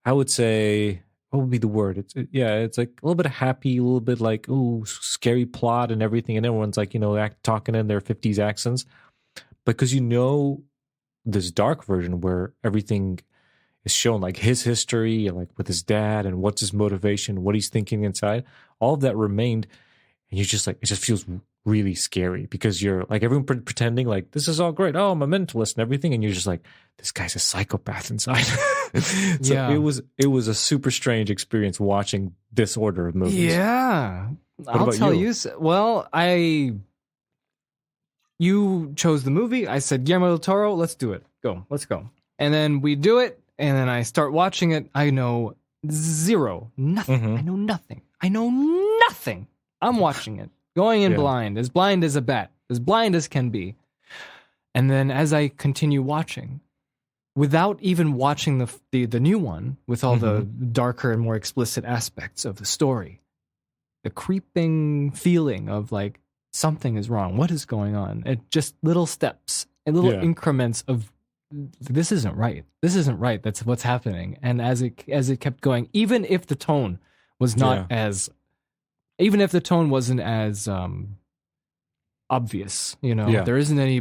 [SPEAKER 2] I would say, what would be the word? It's like a little bit happy, a little bit like scary plot and everything, and everyone's like talking in their 50s accents, because this dark version where everything is shown, like his history, like with his dad, and what's his motivation, what he's thinking inside. All of that remained, and you're just like, it just feels really scary because you're like everyone pretending like this is all great. Oh, I'm a mentalist and everything, and you're just like, this guy's a psychopath inside. So it was a super strange experience watching this order of movies.
[SPEAKER 1] Yeah, I'll tell you. Well, you chose the movie. I said Guillermo del Toro. Let's do it. Let's go. And then we do it. And then I start watching it. I know nothing.
[SPEAKER 2] Mm-hmm.
[SPEAKER 1] I know nothing. I'm watching it, going in blind as a bat, as blind as can be. And then as I continue watching, without even watching the new one with all the darker and more explicit aspects of the story, the creeping feeling of like something is wrong. What is going on? It just little steps and little increments of, this isn't right. This isn't right. That's what's happening. And as it kept going, even if the tone was not even if the tone wasn't as obvious, there isn't any,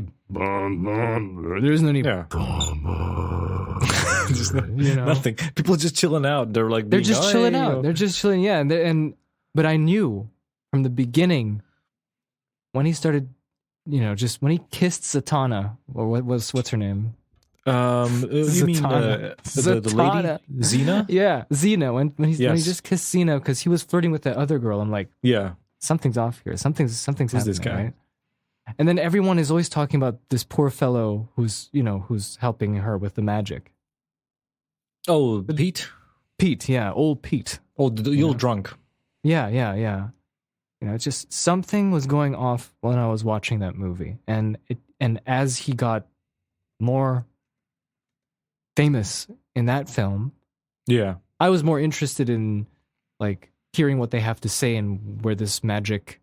[SPEAKER 2] just, nothing. People are just chilling out. They're like,
[SPEAKER 1] they're just chilling out. They're just chilling. Yeah. But I knew from the beginning when he started, just when he kissed Zatanna, or what's her name?
[SPEAKER 2] You mean the lady Xena?
[SPEAKER 1] Yeah, Xena. When he just kissed Xena because he was flirting with that other girl. I'm like, something's off here. Something's happening.
[SPEAKER 2] This guy?
[SPEAKER 1] Right? And then everyone is always talking about this poor fellow who's helping her with the magic.
[SPEAKER 2] Oh, Pete.
[SPEAKER 1] Pete, yeah, old Pete.
[SPEAKER 2] Oh, the old drunk.
[SPEAKER 1] Yeah. It's just something was going off when I was watching that movie, and as he got more famous in that film, I was more interested in like hearing what they have to say and where this magic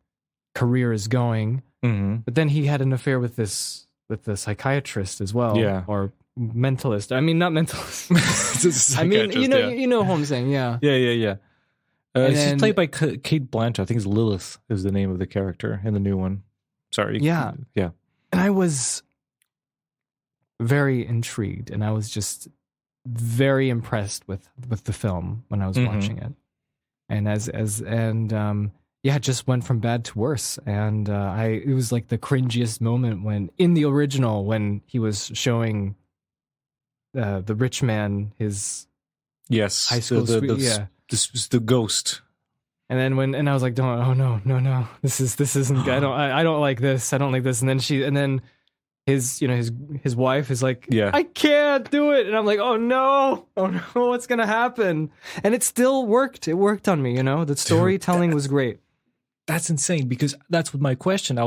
[SPEAKER 1] career is going. But then he had an affair with the psychiatrist as well, or mentalist. I mean, not mentalist. I mean, you know what I'm saying, yeah.
[SPEAKER 2] She's played by Kate Blanchett. I think it's Lilith is the name of the character in the new one. Sorry.
[SPEAKER 1] Yeah. And I was very intrigued, and I was just very impressed with the film when I was watching it. And it just went from bad to worse. And it was like the cringiest moment when in the original, when he was showing the rich man his high school
[SPEAKER 2] the ghost.
[SPEAKER 1] And then I was like, no, this isn't good. I don't like this. I don't like this. And then his wife is like, I can't do it. And I'm like, oh no, what's going to happen? And it still worked. It worked on me, the storytelling was great.
[SPEAKER 2] That's insane, because that's what my question. I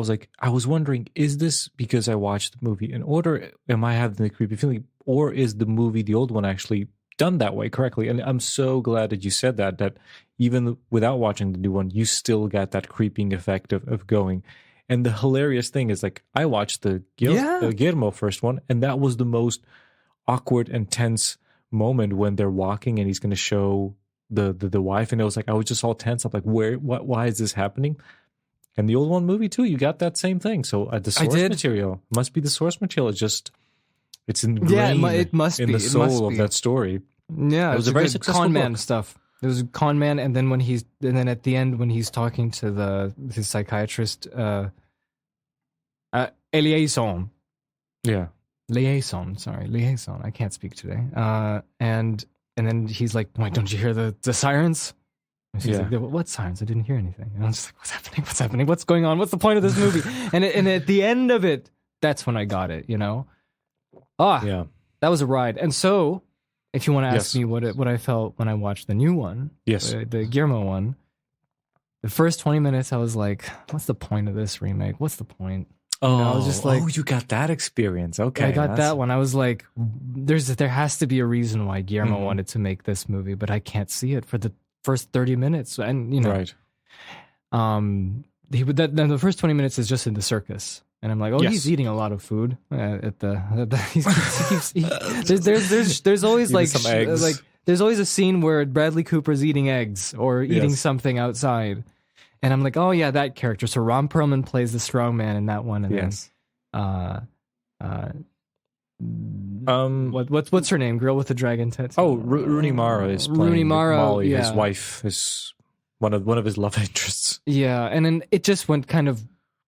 [SPEAKER 2] was wondering, is this because I watched the movie in order? Am I having the creepy feeling? Or is the movie, the old one, actually done that way correctly? And I'm so glad that you said that even without watching the new one, you still got that creeping effect of going. And the hilarious thing is, like, I watched the Guillermo first one, and that was the most awkward and tense moment when they're walking and he's going to show the wife, and it was like I was just all tense. I'm like, why is this happening? And the old one movie too, you got that same thing. So the source material must be the source material. It's ingrained
[SPEAKER 1] it must
[SPEAKER 2] in
[SPEAKER 1] be.
[SPEAKER 2] the soul of that story.
[SPEAKER 1] Yeah,
[SPEAKER 2] it was a very successful
[SPEAKER 1] con man
[SPEAKER 2] book.
[SPEAKER 1] stuff. There was a con man, and then at the end when he's talking to his psychiatrist, liaison.
[SPEAKER 2] Yeah.
[SPEAKER 1] Liaison. I can't speak today. And then he's like, "Why don't you hear the sirens?" And she's like, "What sirens? I didn't hear anything." And I'm just like, "What's happening? What's happening? What's going on? What's the point of this movie?" and at the end of it, that's when I got it. Yeah, that was a ride. And so, if you want to ask me what I felt when I watched the new one, the Guillermo one, the first 20 minutes, I was like, "What's the point of this remake? What's the point?" I was just like,
[SPEAKER 2] you got that experience. Okay,
[SPEAKER 1] I got that one. I was like, there has to be a reason why Guillermo wanted to make this movie, but I can't see it for the first 30 minutes. And
[SPEAKER 2] right.
[SPEAKER 1] Then the first 20 minutes is just in the circus, and I'm like, he's eating a lot of food there's always like
[SPEAKER 2] some eggs.
[SPEAKER 1] There's always a scene where Bradley Cooper's eating eggs or eating something outside. And I'm like, oh yeah, that character. So Ron Perlman plays the strong man in that one. And then, what's her name? Girl with the dragon tattoo.
[SPEAKER 2] Oh, Rooney Mara is playing
[SPEAKER 1] Rooney Mara,
[SPEAKER 2] Molly, his wife, is one of his love interests.
[SPEAKER 1] Yeah, and then it just went kind of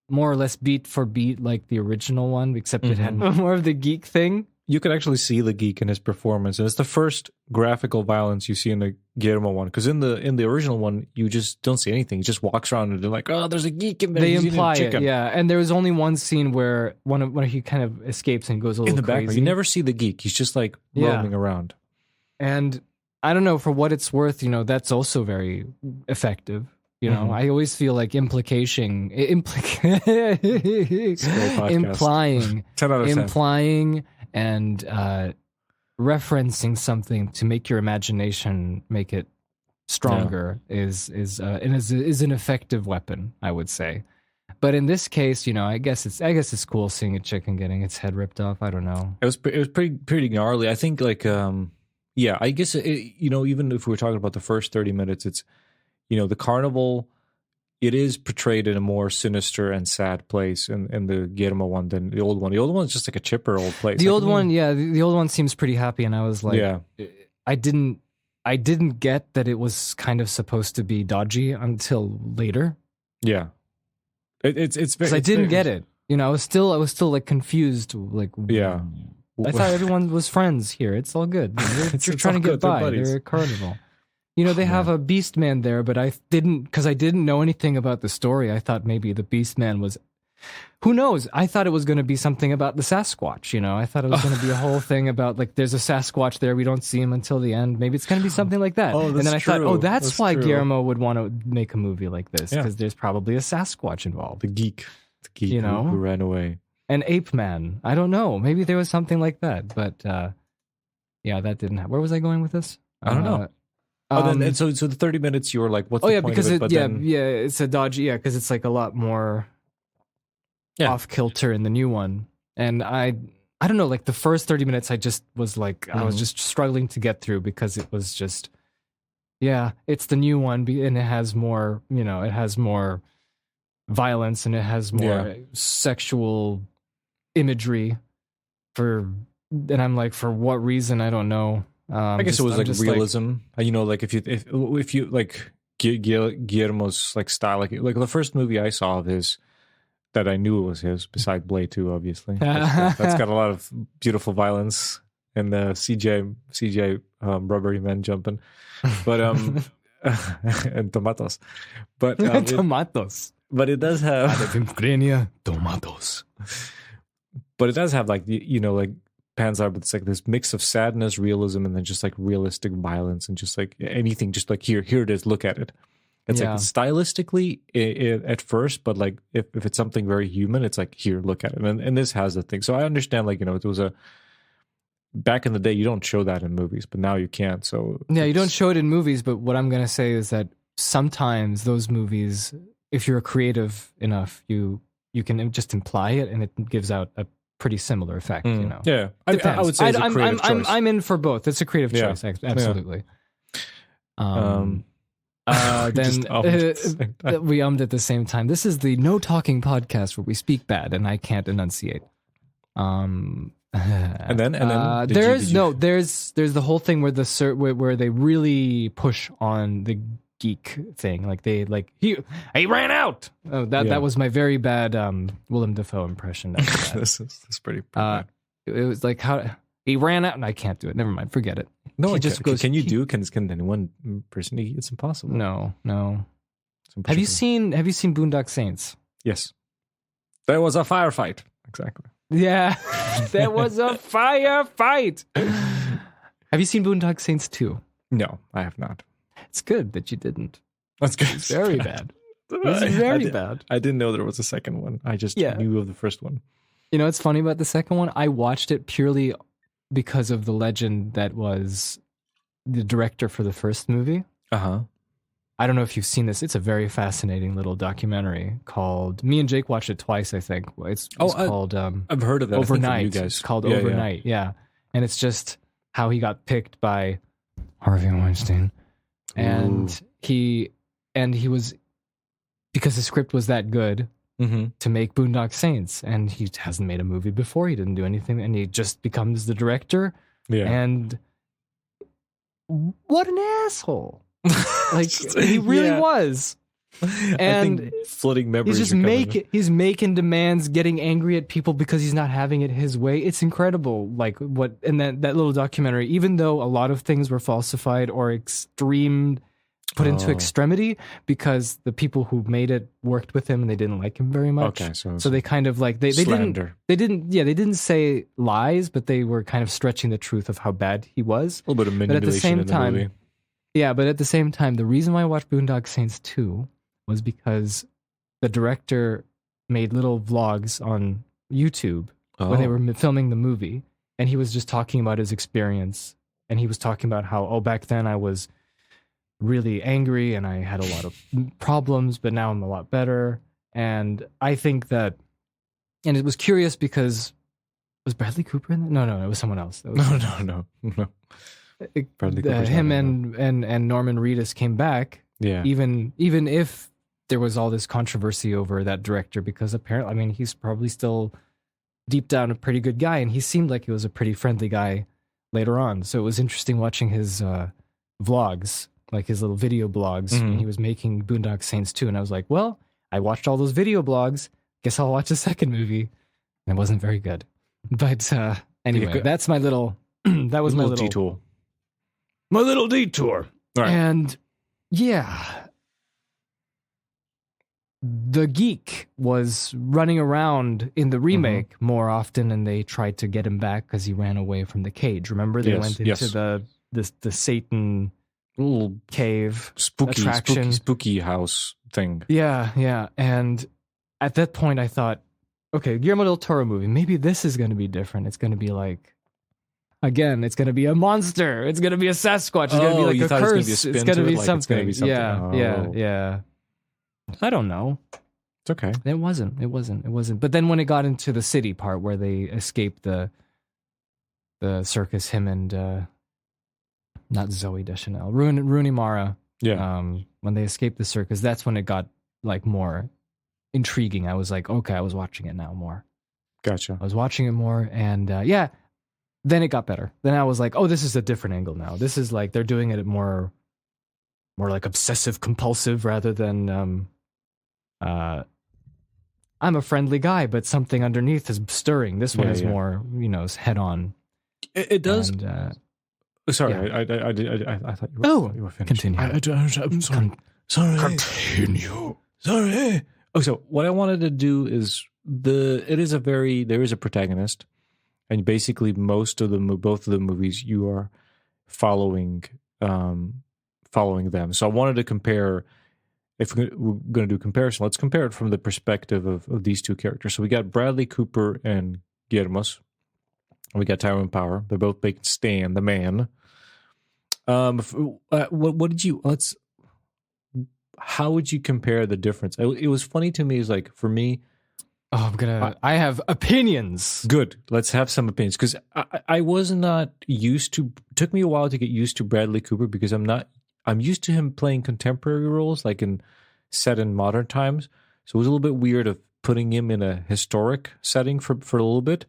[SPEAKER 1] more or less beat for beat like the original one, except it had more of the geek thing.
[SPEAKER 2] You could actually see the geek in his performance, and it's the first graphical violence you see in the Guillermo one. Because in the original one, you just don't see anything. He just walks around and they're like, "Oh, there's a geek in there."
[SPEAKER 1] They imply it, yeah. And there was only one scene where when he kind of escapes and goes a little
[SPEAKER 2] in the
[SPEAKER 1] crazy.
[SPEAKER 2] background. You never see the geek. He's just like roaming around.
[SPEAKER 1] And I don't know, for what it's worth, that's also very effective. I always feel like implying
[SPEAKER 2] 10 out of 10.
[SPEAKER 1] And referencing something to make your imagination make it stronger is an effective weapon, I would say. But in this case, I guess it's cool seeing a chicken getting its head ripped off. I don't know.
[SPEAKER 2] It was pretty gnarly. I think I guess even if we're talking about the first 30 minutes, it's the carnival. It is portrayed in a more sinister and sad place in the Guillermo one than the old one. The old one is just like a chipper old place.
[SPEAKER 1] The old one seems pretty happy, and I was like, I didn't get that it was kind of supposed to be dodgy until later.
[SPEAKER 2] Yeah, it's
[SPEAKER 1] because I didn't get it. I was still like confused. Like, I thought everyone was friends here. It's all good. You're trying to get by. They're a carnival. They have a beast man there, but because I didn't know anything about the story. I thought maybe the beast man was, who knows? I thought it was going to be something about the Sasquatch. I thought it was going to be a whole thing about like there's a Sasquatch there. We don't see him until the end.Maybe it's going to be something like that. And then I thought, that's why true. Guillermo would want to make a movie like this because there's probably a Sasquatch involved.
[SPEAKER 2] The geek who ran away.
[SPEAKER 1] An ape man. I don't know. Maybe there was something like that, but that didn't happen. Where was I going with this?
[SPEAKER 2] I don't know. So the 30 minutes you were like, what's the point
[SPEAKER 1] because
[SPEAKER 2] of it?
[SPEAKER 1] It's a dodgy, because it's like a lot more off kilter in the new one. And I don't know, like the first 30 minutes I just was like, I was just struggling to get through because it was just, it's the new one and it has more, it has more violence and it has more sexual imagery and I'm like, for what reason? I don't know.
[SPEAKER 2] I guess it was like realism. Like if you like Guillermo's like style, like the first movie I saw of his that I knew it was his, besides Blade 2, obviously. That's got a lot of beautiful violence and the CGI rubbery men jumping, but and tomatoes, but
[SPEAKER 1] tomatoes.
[SPEAKER 2] But it does have
[SPEAKER 1] tomatoes.
[SPEAKER 2] But it does have like like Panzer, but it's like this mix of sadness, realism, and then just like realistic violence and just like anything, just like here it is, look at it. It's like stylistically at first, but like if it's something very human, it's like here, look at it. And this has the thing. So I understand it was back in the day, you don't show that in movies, but now you can. So
[SPEAKER 1] you don't show it in movies, but what I'm going to say is that sometimes those movies, if you're creative enough, you you can just imply it, and it gives out a pretty similar effect. You know,
[SPEAKER 2] Yeah, I would say it's a creative choice.
[SPEAKER 1] I'm in for both. It's a creative choice, absolutely. Then we ummed at the same time. This is the no talking podcast where we speak bad and I can't enunciate. And then there's the whole thing where where they really push on the geek thing. Like he ran out. Oh, that was my very bad Willem Dafoe impression.
[SPEAKER 2] This is pretty bad.
[SPEAKER 1] It was like how he ran out, and I can't do it. Never mind, forget it.
[SPEAKER 2] No, he just goes. Can anyone impersonate? It's impossible.
[SPEAKER 1] No. Have you seen Boondock Saints?
[SPEAKER 2] Yes. There was a firefight. Exactly.
[SPEAKER 1] Yeah, there was a firefight. Have you seen Boondock Saints 2?
[SPEAKER 2] No, I have not.
[SPEAKER 1] It's good that you didn't.
[SPEAKER 2] That's good.
[SPEAKER 1] It's very bad. It's very bad.
[SPEAKER 2] I didn't know there was a second one. I just knew of the first one. You
[SPEAKER 1] know what's funny about the second one? I watched it purely because of the legend that was the director for the first movie.
[SPEAKER 2] Uh-huh.
[SPEAKER 1] I don't know if you've seen this. It's a very fascinating little documentary called... Me and Jake watched it twice, I think. It's called...
[SPEAKER 2] I've heard of that.
[SPEAKER 1] Overnight.
[SPEAKER 2] You guys.
[SPEAKER 1] It's called Overnight, yeah. And it's just how he got picked by Harvey Weinstein. And he was... Because the script was that good to make Boondock Saints. And he hasn't made a movie before. He didn't do anything. And he just becomes the director. Yeah. And what an asshole. Like he really was. And
[SPEAKER 2] I think flooding memories.
[SPEAKER 1] He's making demands, getting angry at people because he's not having it his way. It's incredible. Like what in that little documentary, even though a lot of things were falsified or put into extremity because the people who made it worked with him and they didn't like him very much. Okay, so they kind of like they didn't say lies, but they were kind of stretching the truth of how bad he was.
[SPEAKER 2] A little bit of manipulation, but at the same time, movie.
[SPEAKER 1] Yeah, but at the same time, the reason why I watched Boondock Saints 2 was because the director made little vlogs on YouTube when they were filming the movie, and he was just talking about his experience, and he was talking about how, back then I was really angry and I had a lot of problems, but now I'm a lot better. And I think that, and it was curious because, was Bradley Cooper in that? No, it was someone else.
[SPEAKER 2] No.
[SPEAKER 1] Him and Norman Reedus came back.
[SPEAKER 2] Yeah.
[SPEAKER 1] Even if there was all this controversy over that director, because apparently, I mean, he's probably still deep down a pretty good guy, and he seemed like he was a pretty friendly guy later on. So it was interesting watching his vlogs, like his little video blogs, when he was making Boondock Saints 2. And I was like, well, I watched all those video blogs. Guess I'll watch the second movie. And it wasn't very good. But anyway, that's my little. That was my little
[SPEAKER 2] detour.
[SPEAKER 1] My little detour.
[SPEAKER 2] Right.
[SPEAKER 1] And yeah, the geek was running around in the remake more often, and they tried to get him back because he ran away from the cage. Remember, they went into the Satan
[SPEAKER 2] little
[SPEAKER 1] cave
[SPEAKER 2] spooky house thing.
[SPEAKER 1] Yeah. And at that point, I thought, okay, Guillermo del Toro movie. Maybe this is going to be different. It's going to be like. Again, it's going to be a monster. It's going to be a Sasquatch. It's going to be like a curse. It's going to be something. Yeah. I don't know.
[SPEAKER 2] It's okay.
[SPEAKER 1] It wasn't. But then when it got into the city part where they escaped the circus, him and not Zooey Deschanel, Rooney Mara.
[SPEAKER 2] Yeah.
[SPEAKER 1] When they escaped the circus, that's when it got like more intriguing. I was like, okay, I was watching it now more.
[SPEAKER 2] Gotcha.
[SPEAKER 1] I was watching it more, and yeah. Then it got better. Then I was like, oh, this is a different angle now. This is like, they're doing it more like obsessive compulsive rather than, I'm a friendly guy, but something underneath is stirring. This one is more, head on.
[SPEAKER 2] It does.
[SPEAKER 1] And,
[SPEAKER 2] sorry, I thought you were finished.
[SPEAKER 1] Continue.
[SPEAKER 2] I'm sorry. Sorry.
[SPEAKER 1] Continue.
[SPEAKER 2] Sorry. Oh, so what I wanted to do is there is a protagonist. And basically, both of the movies, you are following them. So I wanted to compare. If we're going to do comparison, let's compare it from the perspective of these two characters. So we got Bradley Cooper and Guillermo's. And we got Tyrone Power. They're both making Stan the Man. What did you? How would you compare the difference? It was funny to me. Is like for me.
[SPEAKER 1] I have opinions.
[SPEAKER 2] Good. Let's have some opinions because I was not used to. It took me a while to get used to Bradley Cooper because I'm used to him playing contemporary roles, like set in modern times. So it was a little bit weird of putting him in a historic setting for a little bit.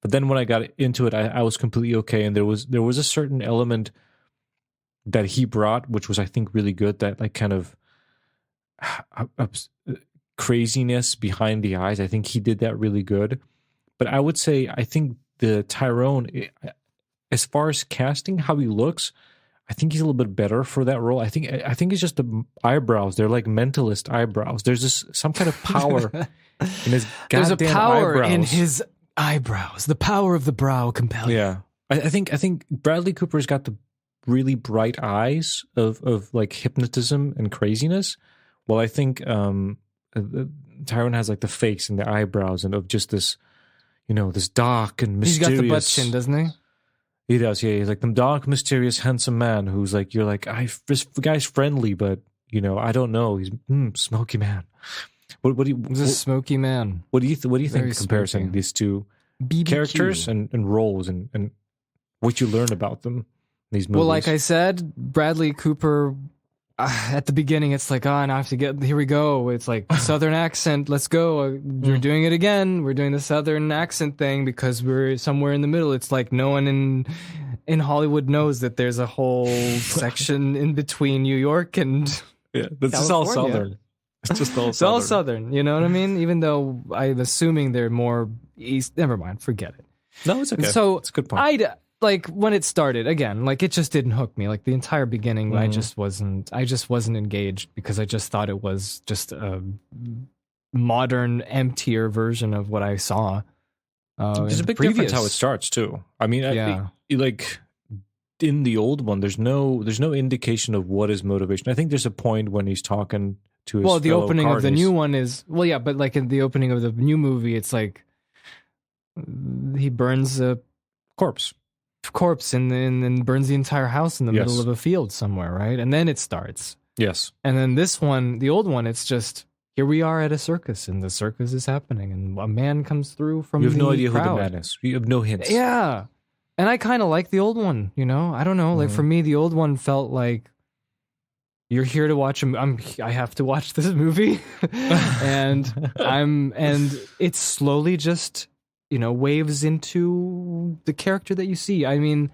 [SPEAKER 2] But then when I got into it, I was completely okay, and there was a certain element that he brought, which was I think really good. That like kind of craziness behind the eyes. I think he did that really good. But I would say I think the Tyrone, as far as casting, how he looks, I think he's a little bit better for that role. I think it's just the eyebrows. They're like mentalist eyebrows. There's just some kind of power in his goddamn eyebrows. There's a power
[SPEAKER 1] in his eyebrows. The power of the brow compels.
[SPEAKER 2] Yeah, I think Bradley Cooper's got the really bright eyes of like hypnotism and craziness. Well, I think Tyrone has like the face and the eyebrows and of just this, this dark and mysterious.
[SPEAKER 1] He's got the butt chin, doesn't he?
[SPEAKER 2] He does, yeah. He's like the dark, mysterious, handsome man who's like, you're like, this guy's friendly, but I don't know. He's smoky man. What do you?
[SPEAKER 1] He's a smoky man.
[SPEAKER 2] What do you think the comparison of these two
[SPEAKER 1] BBQ.
[SPEAKER 2] Characters and roles and what you learn about them in these movies?
[SPEAKER 1] Well, like I said, Bradley Cooper. At the beginning, it's like, now I have to here we go. It's like Southern accent. Let's go. We're doing it again. We're doing the Southern accent thing because we're somewhere in the middle. It's like no one in Hollywood knows that there's a whole section in between New York and
[SPEAKER 2] this is all Southern. It's just all Southern.
[SPEAKER 1] It's all Southern. You know what I mean? Even though I'm assuming they're more East. Never mind. Forget it.
[SPEAKER 2] No, it's okay.
[SPEAKER 1] So
[SPEAKER 2] it's a good point.
[SPEAKER 1] Like when it started again, like it just didn't hook me. Like the entire beginning, I just wasn't engaged because I just thought it was just a modern, emptier version of what I saw.
[SPEAKER 2] There's a big difference how it starts too. I mean, like in the old one, there's no indication of what is motivation. I think there's a point when he's talking to his
[SPEAKER 1] the opening
[SPEAKER 2] carnies.
[SPEAKER 1] of the new one is but like in the opening of the new movie, it's like he burns a corpse and then burns the entire house in the middle of a field somewhere, right? And then it starts.
[SPEAKER 2] Yes.
[SPEAKER 1] And then this one, the old one, it's just here we are at a circus and the circus is happening and a man comes through from the crowd. You have no idea who the man is.
[SPEAKER 2] You have no hints.
[SPEAKER 1] Yeah. And I kind of like the old one, I don't know. Like for me, the old one felt like you're here to watch I have to watch this movie and it's slowly just waves into the character that you see. I mean,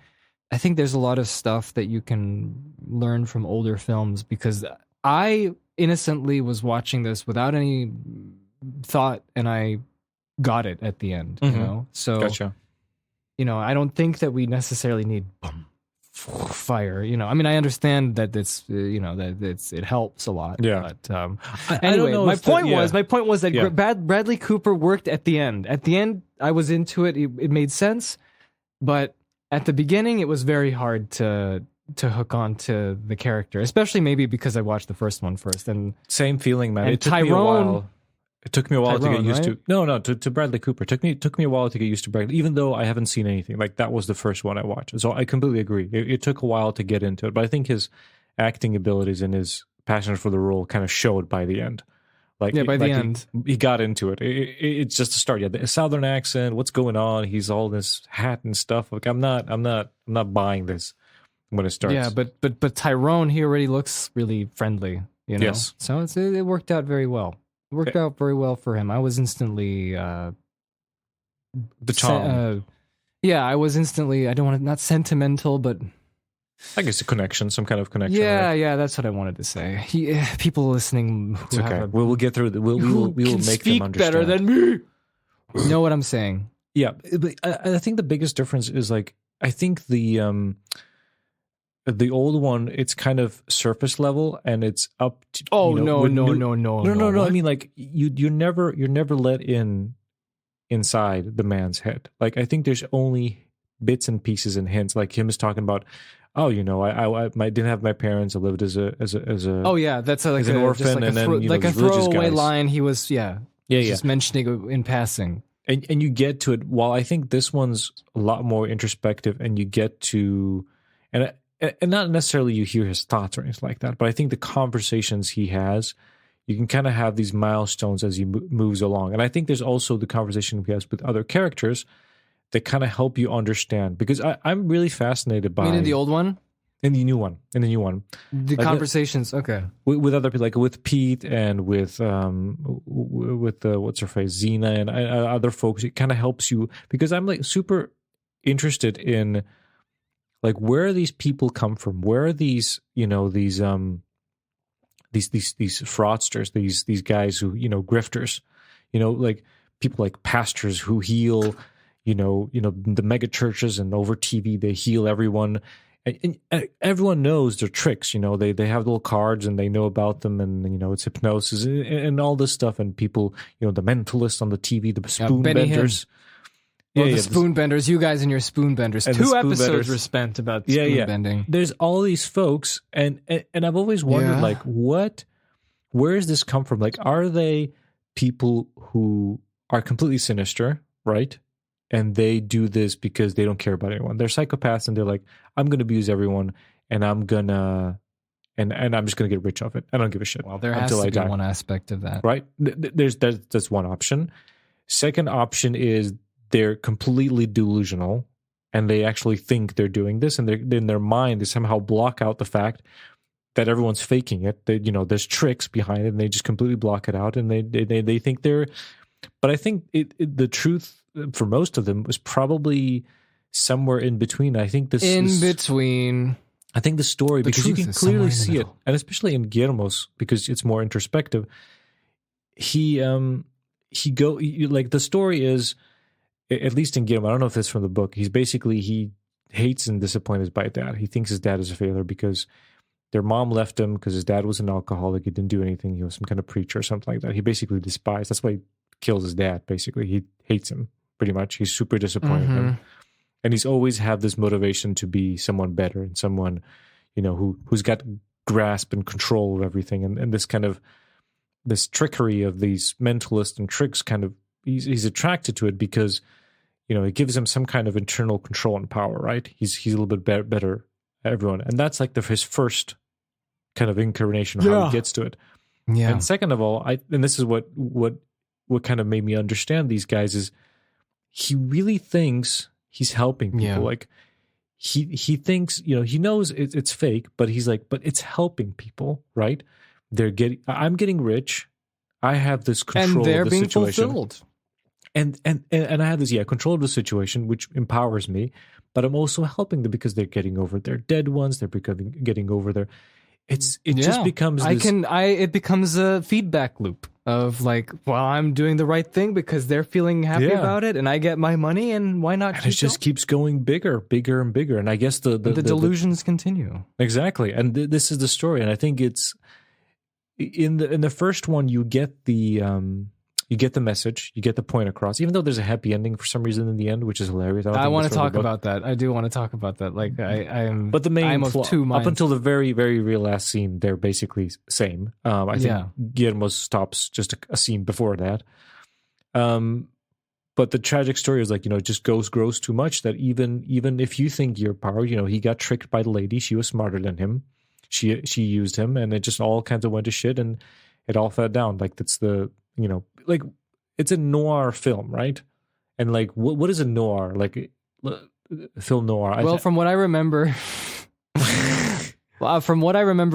[SPEAKER 1] I think there's a lot of stuff that you can learn from older films because I innocently was watching this without any thought and I got it at the end, So,
[SPEAKER 2] gotcha.
[SPEAKER 1] I don't think that we necessarily need fire, I mean, I understand that it's, it helps a lot.
[SPEAKER 2] Yeah.
[SPEAKER 1] But anyway, my point was that Bradley Cooper worked at the end. At the end, I was into it. It made sense. But at the beginning, it was very hard to hook on to the character, especially maybe because I watched the first one first. And
[SPEAKER 2] same feeling, man.
[SPEAKER 1] And
[SPEAKER 2] it took me a while. It took me a while to get used to. No, to Bradley Cooper. It took me a while to get used to Bradley, even though I haven't seen anything. Like that was the first one I watched. So I completely agree. It took a while to get into it, but I think his acting abilities and his passion for the role kind of showed by the end. By the end, he got into it. It's just a start. Yeah, the Southern accent. What's going on? He's all this hat and stuff. Like I'm not buying this when it starts.
[SPEAKER 1] Yeah, but Tyrone, he already looks really friendly.
[SPEAKER 2] Yes.
[SPEAKER 1] So it worked out very well. It worked out very well for him. I was instantly
[SPEAKER 2] the charm.
[SPEAKER 1] I was instantly. I don't want to not sentimental, but
[SPEAKER 2] I guess a connection, some kind of connection.
[SPEAKER 1] Yeah,
[SPEAKER 2] right?
[SPEAKER 1] yeah, that's what I wanted to say. People listening,
[SPEAKER 2] it's okay. We'll get through. We will make them understand
[SPEAKER 1] better than me. Know what I'm saying?
[SPEAKER 2] Yeah, but I think the biggest difference is like I think the old one, it's kind of surface level and it's up to
[SPEAKER 1] no.
[SPEAKER 2] I mean, like you're never let inside the man's head. Like I think there's only bits and pieces and hints. Like him is talking about, I didn't have my parents. I lived as a
[SPEAKER 1] oh yeah, that's like
[SPEAKER 2] an orphan, and then
[SPEAKER 1] like a throwaway line. He was
[SPEAKER 2] just
[SPEAKER 1] mentioning it in passing.
[SPEAKER 2] And you get to it. While I think this one's a lot more introspective, and you get to and not necessarily you hear his thoughts or anything like that, but I think the conversations he has, you can kind of have these milestones as you moves along. And I think there's also the conversation we have with other characters that kind of help you understand, because I'm really fascinated by.
[SPEAKER 1] You mean in the old one?
[SPEAKER 2] In the new one.
[SPEAKER 1] The like conversations, okay.
[SPEAKER 2] With other people, like with Pete and with what's her face, Xena and other folks. It kind of helps you, because I'm like super interested in like where these people come from. Where are these, these fraudsters, these guys who, grifters, like people like pastors who heal, the mega churches, and over TV they heal everyone. And everyone knows their tricks, they have little cards and they know about them, and it's hypnosis and all this stuff. And people, the mentalists on the TV, the spoon benders.
[SPEAKER 1] The spoon benders, you guys and your spoon benders. 2 episodes were spent about spoon bending.
[SPEAKER 2] There's all these folks, and I've always wondered, like, where does this come from? Like, are they people who are completely sinister, right? And they do this because they don't care about anyone. They're psychopaths, and they're like, I'm going to abuse everyone, and I'm gonna, and I'm just going to get rich off it. I don't give a shit.
[SPEAKER 1] Well, there has to be one aspect of that,
[SPEAKER 2] right? That's one option. Second option is they're completely delusional, and they actually think they're doing this, and in their mind they somehow block out the fact that everyone's faking it. They, there's tricks behind it, and they just completely block it out, and they think they're. But I think the truth for most of them was probably somewhere in between. I think
[SPEAKER 1] between.
[SPEAKER 2] I think the story, because you can clearly see it, and especially in Guillermo's, because it's more introspective. The story is, at least in Guillermo, I don't know if it's from the book. He hates and disappointed by his dad. He thinks his dad is a failure because their mom left him because his dad was an alcoholic. He didn't do anything. He was some kind of preacher or something like that. He basically despised. That's why he kills his dad. Basically, he hates him pretty much. He's super disappointed in him, and he's always had this motivation to be someone better and someone, who's got grasp and control of everything. And this kind of this trickery of these mentalists and tricks, kind of he's attracted to it because it gives him some kind of internal control and power. Right? He's a little bit better at everyone, and that's like his first kind of incarnation of how he gets to it. Yeah. And second of all, and this is what kind of made me understand these guys is he really thinks he's helping people. Yeah. Like he thinks, he knows it's fake, but he's like, but it's helping people, right? I'm getting rich. I have this control
[SPEAKER 1] and they're
[SPEAKER 2] of the
[SPEAKER 1] being
[SPEAKER 2] situation.
[SPEAKER 1] Fulfilled.
[SPEAKER 2] And I have this, control of the situation, which empowers me, but I'm also helping them because they're getting over their dead ones. They're getting over their, just becomes this,
[SPEAKER 1] it becomes a feedback loop of like, well, I'm doing the right thing because they're feeling happy about it, and I get my money, and why not?
[SPEAKER 2] And it just keeps going bigger and bigger, and I guess the
[SPEAKER 1] delusions continue.
[SPEAKER 2] Exactly, and this is the story, and I think it's in the first one you get the message, you get the point across, even though there's a happy ending for some reason in the end, which is hilarious.
[SPEAKER 1] I want to talk about that. I do want to talk about that. Like
[SPEAKER 2] but the main plot, up until the very, very real last scene, they're basically same. I think Guillermo stops just a scene before that. But the tragic story is like, it just grows too much that even if you think you're power, he got tricked by the lady. She was smarter than him. She used him, and it just all kinds of went to shit, and it all fell down. Like that's the. Like it's a noir film, right? And like, what is a noir? Like film noir?
[SPEAKER 1] Well, from what I remember,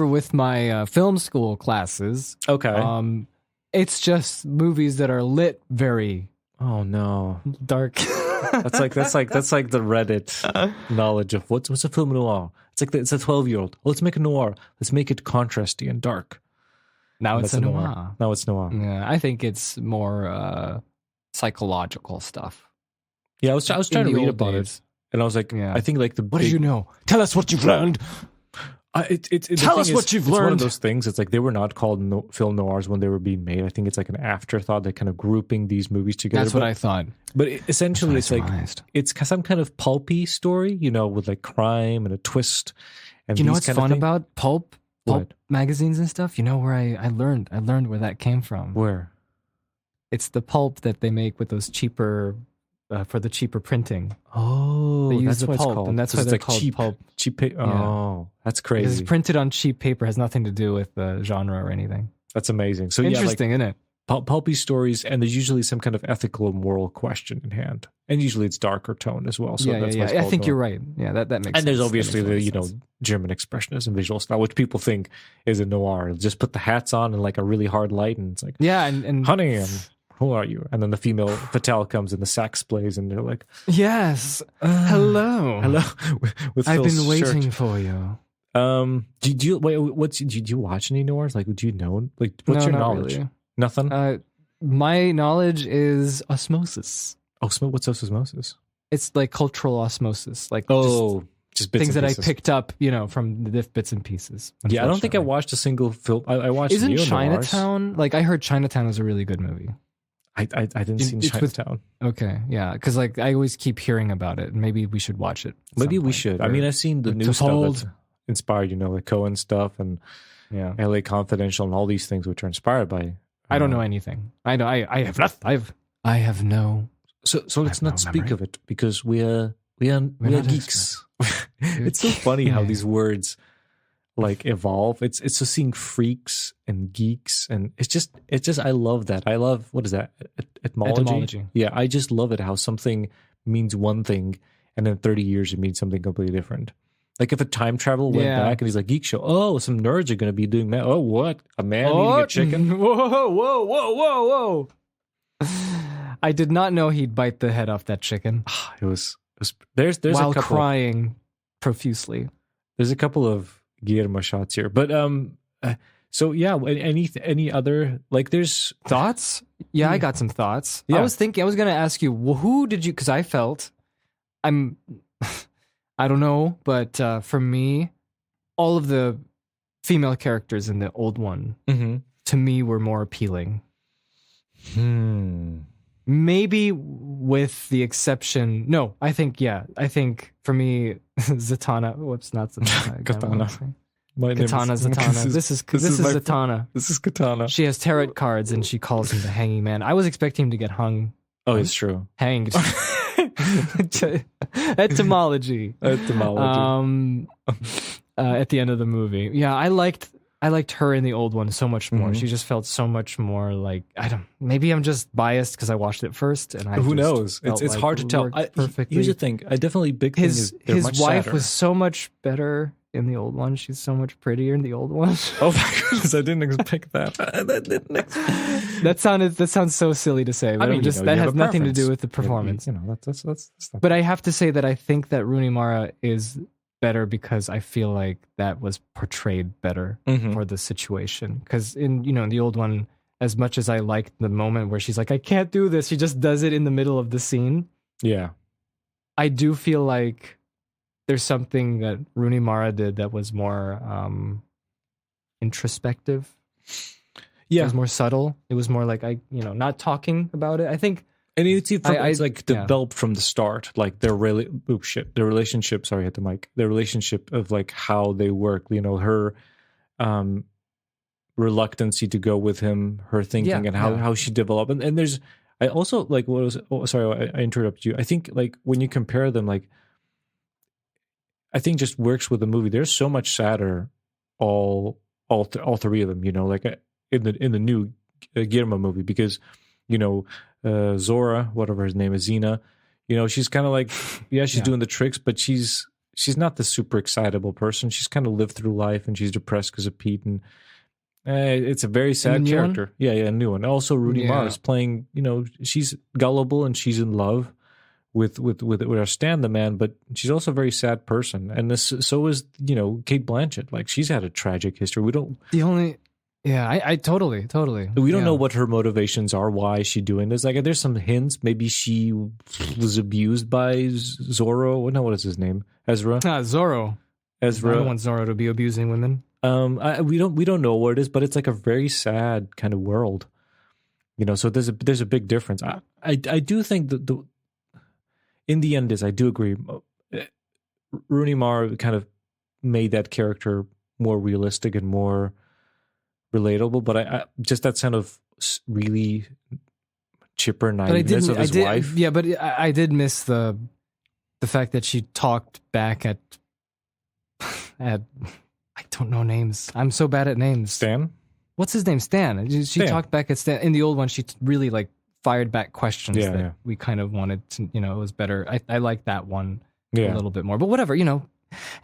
[SPEAKER 1] with my film school classes,
[SPEAKER 2] okay,
[SPEAKER 1] it's just movies that are lit very.
[SPEAKER 2] Oh no,
[SPEAKER 1] dark.
[SPEAKER 2] that's like the Reddit knowledge of what's a film noir. It's like it's a 12-year-old. Let's make a noir. Let's make it contrasty and dark.
[SPEAKER 1] Now it's a noir.
[SPEAKER 2] Now it's noir.
[SPEAKER 1] Yeah, I think it's more psychological stuff.
[SPEAKER 2] Yeah, I was trying to read about it, and I was like, I think like
[SPEAKER 1] what do you know? Tell us what you've learned. Tell us what you've learned.
[SPEAKER 2] It's one of those things. It's like they were not called film noirs when they were being made. I think it's like an afterthought. They're kind of grouping these movies together.
[SPEAKER 1] That's what I thought.
[SPEAKER 2] But essentially, it's like it's some kind of pulpy story, with like crime and a twist. And
[SPEAKER 1] what's fun about pulp magazines and stuff? You know where I learned where that came from.
[SPEAKER 2] Where?
[SPEAKER 1] It's the pulp that they make with those cheaper for the cheaper printing.
[SPEAKER 2] Oh,
[SPEAKER 1] they use
[SPEAKER 2] that's
[SPEAKER 1] the
[SPEAKER 2] what
[SPEAKER 1] pulp,
[SPEAKER 2] it's called.
[SPEAKER 1] and that's why they're called pulp.
[SPEAKER 2] Cheap paper. Oh, that's crazy.
[SPEAKER 1] Because it's printed on cheap paper, has nothing to do with the genre or anything.
[SPEAKER 2] That's amazing. So
[SPEAKER 1] interesting, isn't it?
[SPEAKER 2] Pulpy stories, and there's usually some kind of ethical or moral question in hand, and usually it's darker tone as well. So
[SPEAKER 1] Yeah,
[SPEAKER 2] that's
[SPEAKER 1] yeah,
[SPEAKER 2] why it's
[SPEAKER 1] I
[SPEAKER 2] called
[SPEAKER 1] think
[SPEAKER 2] noir.
[SPEAKER 1] you're right. Yeah, that makes sense.
[SPEAKER 2] And there's obviously
[SPEAKER 1] That makes
[SPEAKER 2] the
[SPEAKER 1] a lot of sense.
[SPEAKER 2] German expressionist and visual style, which people think is a noir. Just put the hats on and like a really hard light, and it's like,
[SPEAKER 1] yeah, and
[SPEAKER 2] honey, who are you? And then the female fatale comes and the sax plays, and they're like,
[SPEAKER 1] yes, hello,
[SPEAKER 2] hello. With
[SPEAKER 1] I've
[SPEAKER 2] Phil's
[SPEAKER 1] been waiting
[SPEAKER 2] shirt.
[SPEAKER 1] for you.
[SPEAKER 2] Do you wait? Did you watch any noirs? Like, do you know? Like, what's your
[SPEAKER 1] not
[SPEAKER 2] knowledge?
[SPEAKER 1] really.
[SPEAKER 2] Nothing.
[SPEAKER 1] My knowledge is osmosis.
[SPEAKER 2] What's osmosis?
[SPEAKER 1] It's like cultural osmosis, like
[SPEAKER 2] just bits
[SPEAKER 1] things
[SPEAKER 2] and
[SPEAKER 1] that
[SPEAKER 2] pieces.
[SPEAKER 1] I picked up, from the bits and pieces.
[SPEAKER 2] Yeah, I don't think I
[SPEAKER 1] unfortunately.
[SPEAKER 2] watched a single film. I watched.
[SPEAKER 1] Isn't
[SPEAKER 2] neo-noirs.
[SPEAKER 1] Chinatown like I heard Chinatown was a really good movie?
[SPEAKER 2] I didn't see
[SPEAKER 1] It's with-
[SPEAKER 2] Chinatown.
[SPEAKER 1] Okay, yeah, because like I always keep hearing about it. Maybe we should watch it. at
[SPEAKER 2] Maybe
[SPEAKER 1] some
[SPEAKER 2] we
[SPEAKER 1] point.
[SPEAKER 2] should.
[SPEAKER 1] Or-
[SPEAKER 2] I mean, I've seen the
[SPEAKER 1] or
[SPEAKER 2] new stuff
[SPEAKER 1] Twofold.
[SPEAKER 2] that's inspired. Like Cohen stuff and
[SPEAKER 1] yeah.
[SPEAKER 2] LA Confidential and all these things, which are inspired by.
[SPEAKER 1] I don't know anything. I know. I have nothing. I have no.
[SPEAKER 2] So let's
[SPEAKER 1] I have
[SPEAKER 2] not
[SPEAKER 1] no
[SPEAKER 2] speak
[SPEAKER 1] memory.
[SPEAKER 2] of it because we are
[SPEAKER 1] not
[SPEAKER 2] geeks. It's so funny how
[SPEAKER 1] Yeah.
[SPEAKER 2] these words like evolve. It's just seeing freaks and geeks, and it's just I love that. I love, what is that, etymology? Yeah, I just love it how something means one thing, and in 30 years it means something completely different. Like if a time travel went
[SPEAKER 1] Yeah.
[SPEAKER 2] back and he's like, geek show. Oh, some nerds are going to be doing that. Oh, what? A man eating a
[SPEAKER 1] What?
[SPEAKER 2] chicken?
[SPEAKER 1] Whoa. I did not know he'd bite the head off that chicken
[SPEAKER 2] It was there's
[SPEAKER 1] while
[SPEAKER 2] a couple.
[SPEAKER 1] crying profusely.
[SPEAKER 2] There's a couple of Guillermo shots here, but so yeah. Any other, like, there's
[SPEAKER 1] Thoughts? Yeah, I got some thoughts.
[SPEAKER 2] Yeah.
[SPEAKER 1] I was going to ask you, well, who did you, because I felt, I don't know, but for me, all of the female characters in the old one, to me, were more appealing. Maybe with the exception, no, I think for me, Zatanna, whoops, not Zatanna.
[SPEAKER 2] Katana. My name is-
[SPEAKER 1] Katana, Zatanna. This is
[SPEAKER 2] my
[SPEAKER 1] Zatanna.
[SPEAKER 2] This is Katana.
[SPEAKER 1] She has tarot cards and she calls him the hanging man. I was expecting him to get
[SPEAKER 2] Oh, it's true.
[SPEAKER 1] hanged. Etymology.
[SPEAKER 2] Etymology.
[SPEAKER 1] At the end of the movie. Yeah, I liked her in the old one so much more.
[SPEAKER 2] Mhm.
[SPEAKER 1] She just felt so much more like, maybe I'm just biased because I watched it first and I
[SPEAKER 2] Who
[SPEAKER 1] just
[SPEAKER 2] knows?
[SPEAKER 1] felt
[SPEAKER 2] It's
[SPEAKER 1] like
[SPEAKER 2] hard to
[SPEAKER 1] it
[SPEAKER 2] tell.
[SPEAKER 1] worked perfectly.
[SPEAKER 2] Here's the thing. I definitely big thing is they're
[SPEAKER 1] his
[SPEAKER 2] much
[SPEAKER 1] wife
[SPEAKER 2] sadder.
[SPEAKER 1] was so much better in the old one. She's so much prettier in the old one.
[SPEAKER 2] Oh my goodness! I didn't expect that. That didn't
[SPEAKER 1] That sounds so silly to say, but
[SPEAKER 2] I mean,
[SPEAKER 1] just
[SPEAKER 2] you
[SPEAKER 1] that
[SPEAKER 2] have
[SPEAKER 1] has
[SPEAKER 2] a
[SPEAKER 1] nothing to do
[SPEAKER 2] preference.
[SPEAKER 1] with the performance.
[SPEAKER 2] That's not
[SPEAKER 1] But I have to say that I think that Rooney Mara is better because I feel like that was portrayed better
[SPEAKER 2] Mhm.
[SPEAKER 1] for the situation. Because in the old one, as much as I liked the moment where she's like, I can't do this, she just does it in the middle of the scene.
[SPEAKER 2] Yeah.
[SPEAKER 1] I do feel like there's something that Rooney Mara did that was more introspective. It was more subtle. It was more like not talking about it. I think.
[SPEAKER 2] And it's like
[SPEAKER 1] yeah.
[SPEAKER 2] developed from the start, like their relationship. Sorry, I hit the mic. Their relationship of like how they work. Her reluctancy to go with him, her thinking, and how she developed. And there's, I also like what was. Oh, sorry, I interrupted you. I think like when you compare them, like I think just works with the movie. They're so much sadder, all three of them. Like in the new Guillermo movie, because Zora, whatever his name is, Xena, she's kind of like, she's doing the tricks, but she's not the super excitable person. She's kind of lived through life and she's depressed because of Pete, and it's a very sad
[SPEAKER 1] new
[SPEAKER 2] character.
[SPEAKER 1] one?
[SPEAKER 2] Yeah, new one. Also, Rooney Mara is playing. She's gullible and she's in love with our Stan the man, but she's also a very sad person. And so is Kate Blanchett. Like she's had a tragic history. We don't.
[SPEAKER 1] I totally.
[SPEAKER 2] We don't know what her motivations are. Why is she doing this? Like, there's some hints. Maybe she was abused by Zorro. No, what is his name? Ezra.
[SPEAKER 1] Zorro. I don't want Zorro to be abusing women.
[SPEAKER 2] We don't know what it is, but it's like a very sad kind of world. So there's a big difference. I do think that in the end I do agree. Rooney Mara kind of made that character more realistic and more relatable, but I just that sound of really chipper naiveness of his wife.
[SPEAKER 1] Yeah, but I did miss the fact that she talked back at I don't know names. I'm so bad at names.
[SPEAKER 2] Stan?
[SPEAKER 1] what's his name? Stan. She
[SPEAKER 2] Stan.
[SPEAKER 1] talked back at Stan. In the old one, she really like fired back questions that we kind of wanted to, it was better. I like that one a little bit more. But whatever,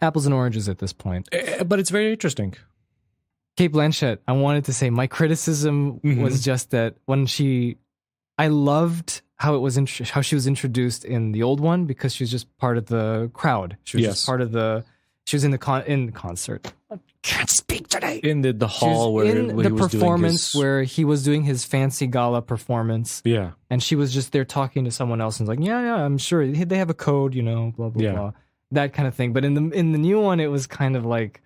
[SPEAKER 1] apples and oranges at this point.
[SPEAKER 2] But it's very interesting.
[SPEAKER 1] Kate Blanchett, I wanted to say my criticism was just that when I loved how it was how she was introduced in the old one because she was just part of the crowd. She was just part of she was in the concert. I can't speak today.
[SPEAKER 2] In the hall where
[SPEAKER 1] in the performance where he was doing his fancy gala performance.
[SPEAKER 2] Yeah.
[SPEAKER 1] And she was just there talking to someone else and was like, yeah, I'm sure they have a code, blah, blah, blah. That kind of thing. But in the new one, it was kind of like,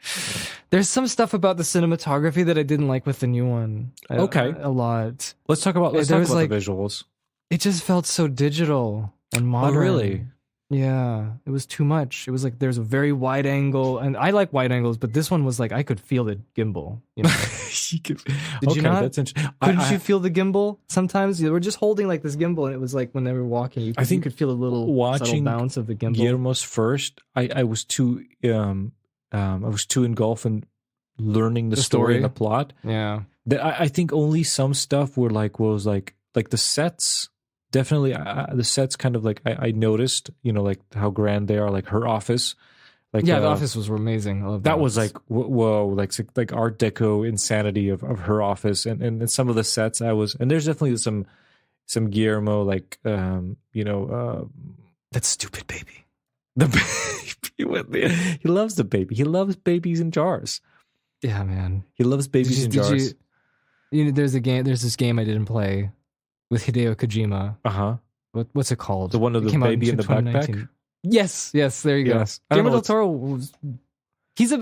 [SPEAKER 1] there's some stuff about the cinematography that I didn't like with the new one. A lot.
[SPEAKER 2] Let's talk about the visuals.
[SPEAKER 1] It just felt so digital and modern.
[SPEAKER 2] Oh, really?
[SPEAKER 1] Yeah, it was too much. It was like there's a very wide angle, and I like wide angles, but this one was like I could feel the gimbal. Did you not?
[SPEAKER 2] That's interesting.
[SPEAKER 1] Couldn't you feel the gimbal sometimes? You were just holding like this gimbal, and it was like when they were walking, you could feel a little subtle bounce of the gimbal.
[SPEAKER 2] Guillermo's first, I was too engulfed in learning the story and the plot.
[SPEAKER 1] Yeah,
[SPEAKER 2] I think only some stuff was like the sets. Definitely, the sets kind of like I noticed, like how grand they are, like her office. Like
[SPEAKER 1] the office was amazing. I love
[SPEAKER 2] that. Was like whoa, like Art Deco insanity of her office, and some of the sets and there's definitely some Guillermo that
[SPEAKER 1] stupid baby.
[SPEAKER 2] The baby, he loves the baby. He loves babies in jars.
[SPEAKER 1] Yeah, man,
[SPEAKER 2] he loves babies in jars.
[SPEAKER 1] There's this game I didn't play. With Hideo Kojima. What's it called?
[SPEAKER 2] The one of the baby in the backpack?
[SPEAKER 1] Yes, there you go. Guillermo del Toro he's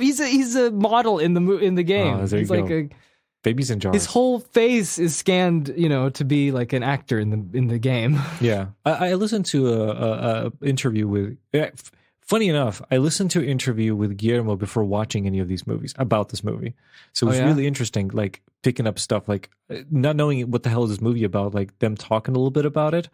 [SPEAKER 1] a model in the game.
[SPEAKER 2] Oh, he's like babies in jars.
[SPEAKER 1] His whole face is scanned, to be like an actor in the game.
[SPEAKER 2] Yeah. I listened to a interview with funny enough, I listened to an interview with Guillermo before watching any of these movies about this movie. So it was really interesting, like picking up stuff, like not knowing what the hell is this movie about, like them talking a little bit about it.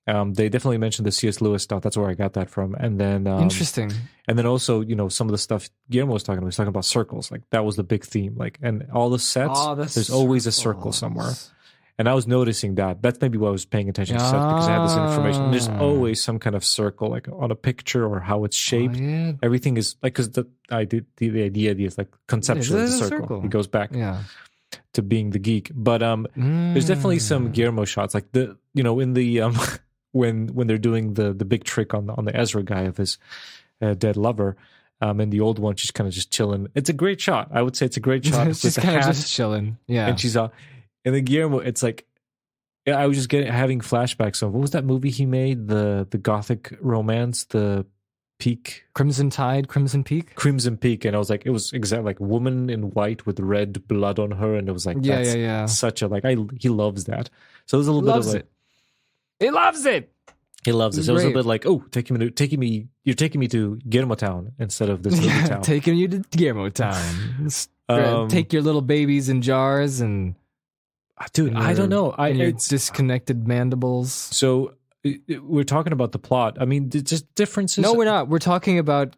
[SPEAKER 2] They definitely mentioned the C.S. Lewis stuff. That's where I got that from. And then
[SPEAKER 1] interesting.
[SPEAKER 2] And then also, some of the stuff Guillermo was talking about. He was talking about circles. Like that was the big theme. Like, and all the sets, there's always a circle somewhere. And I was noticing that. That's maybe why I was paying attention to sets, because I had this information. And there's always some kind of circle, like on a picture or how it's shaped. Everything is like, because the idea is like conceptually the circle. It goes back to being the geek. But there's definitely some Guillermo shots, like in the when they're doing the big trick on the Ezra guy of his dead lover. And the old one, she's kind of just chilling. It's a great shot. I would say it's a great shot.
[SPEAKER 1] She's kind of just chilling. Yeah,
[SPEAKER 2] and she's and then Guillermo, it's like, I was just having flashbacks of, what was that movie he made? The gothic romance, the Peak?
[SPEAKER 1] Crimson Peak?
[SPEAKER 2] Crimson Peak. And I was like, it was exactly like woman in white with red blood on her. And it was like, such a, like, he loves that. So there's a little bit of like.
[SPEAKER 1] He loves it.
[SPEAKER 2] He loves it. So it was a bit like, oh, you're taking me to Guillermo Town instead of this little town.
[SPEAKER 1] Taking you to Guillermo Town. Take your little babies in jars and.
[SPEAKER 2] Dude, I don't know.
[SPEAKER 1] It's disconnected mandibles.
[SPEAKER 2] So we're talking about the plot. I mean, just differences.
[SPEAKER 1] No, we're not. We're talking about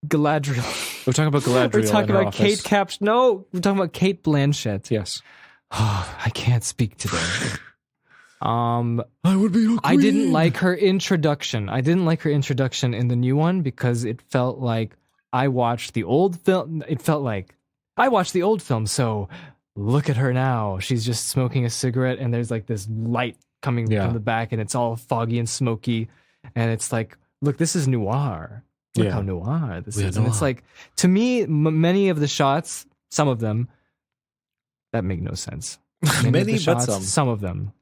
[SPEAKER 1] Galadriel.
[SPEAKER 2] We're talking about Galadriel.
[SPEAKER 1] We're talking about Kate Capsh. No, we're talking about Kate Blanchett.
[SPEAKER 2] Yes.
[SPEAKER 1] I can't speak today.
[SPEAKER 2] I would be a queen.
[SPEAKER 1] I didn't like her introduction. In the new one because it felt like I watched the old film. It felt like I watched the old film, so. Look at her now. She's just smoking a cigarette and there's like this light coming from the back and it's all foggy and smoky. And it's like, look, this is noir. Look how noir this is. And it's like, to me, many of the shots, some of them, that make no sense.
[SPEAKER 2] Many, but
[SPEAKER 1] some of them.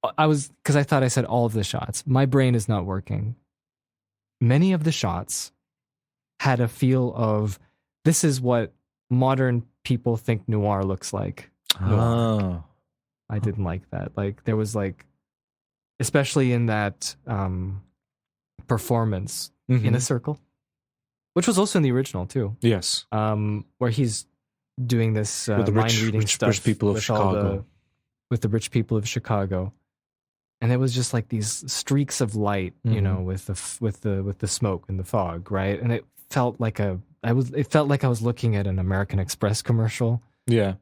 [SPEAKER 1] Because I thought I said all of the shots. My brain is not working. Many of the shots had a feel of, this is what modern people think noir looks like. Noir. I didn't like that. Like there was like, especially in that performance in a circle, which was also in the original too.
[SPEAKER 2] Yes.
[SPEAKER 1] Where he's doing this
[SPEAKER 2] with the
[SPEAKER 1] mind reading stuff
[SPEAKER 2] rich people of Chicago.
[SPEAKER 1] With the rich people of Chicago, and it was just like these streaks of light, with the smoke and the fog, right? And it felt like it felt like I was looking at an American Express commercial.
[SPEAKER 2] Yeah.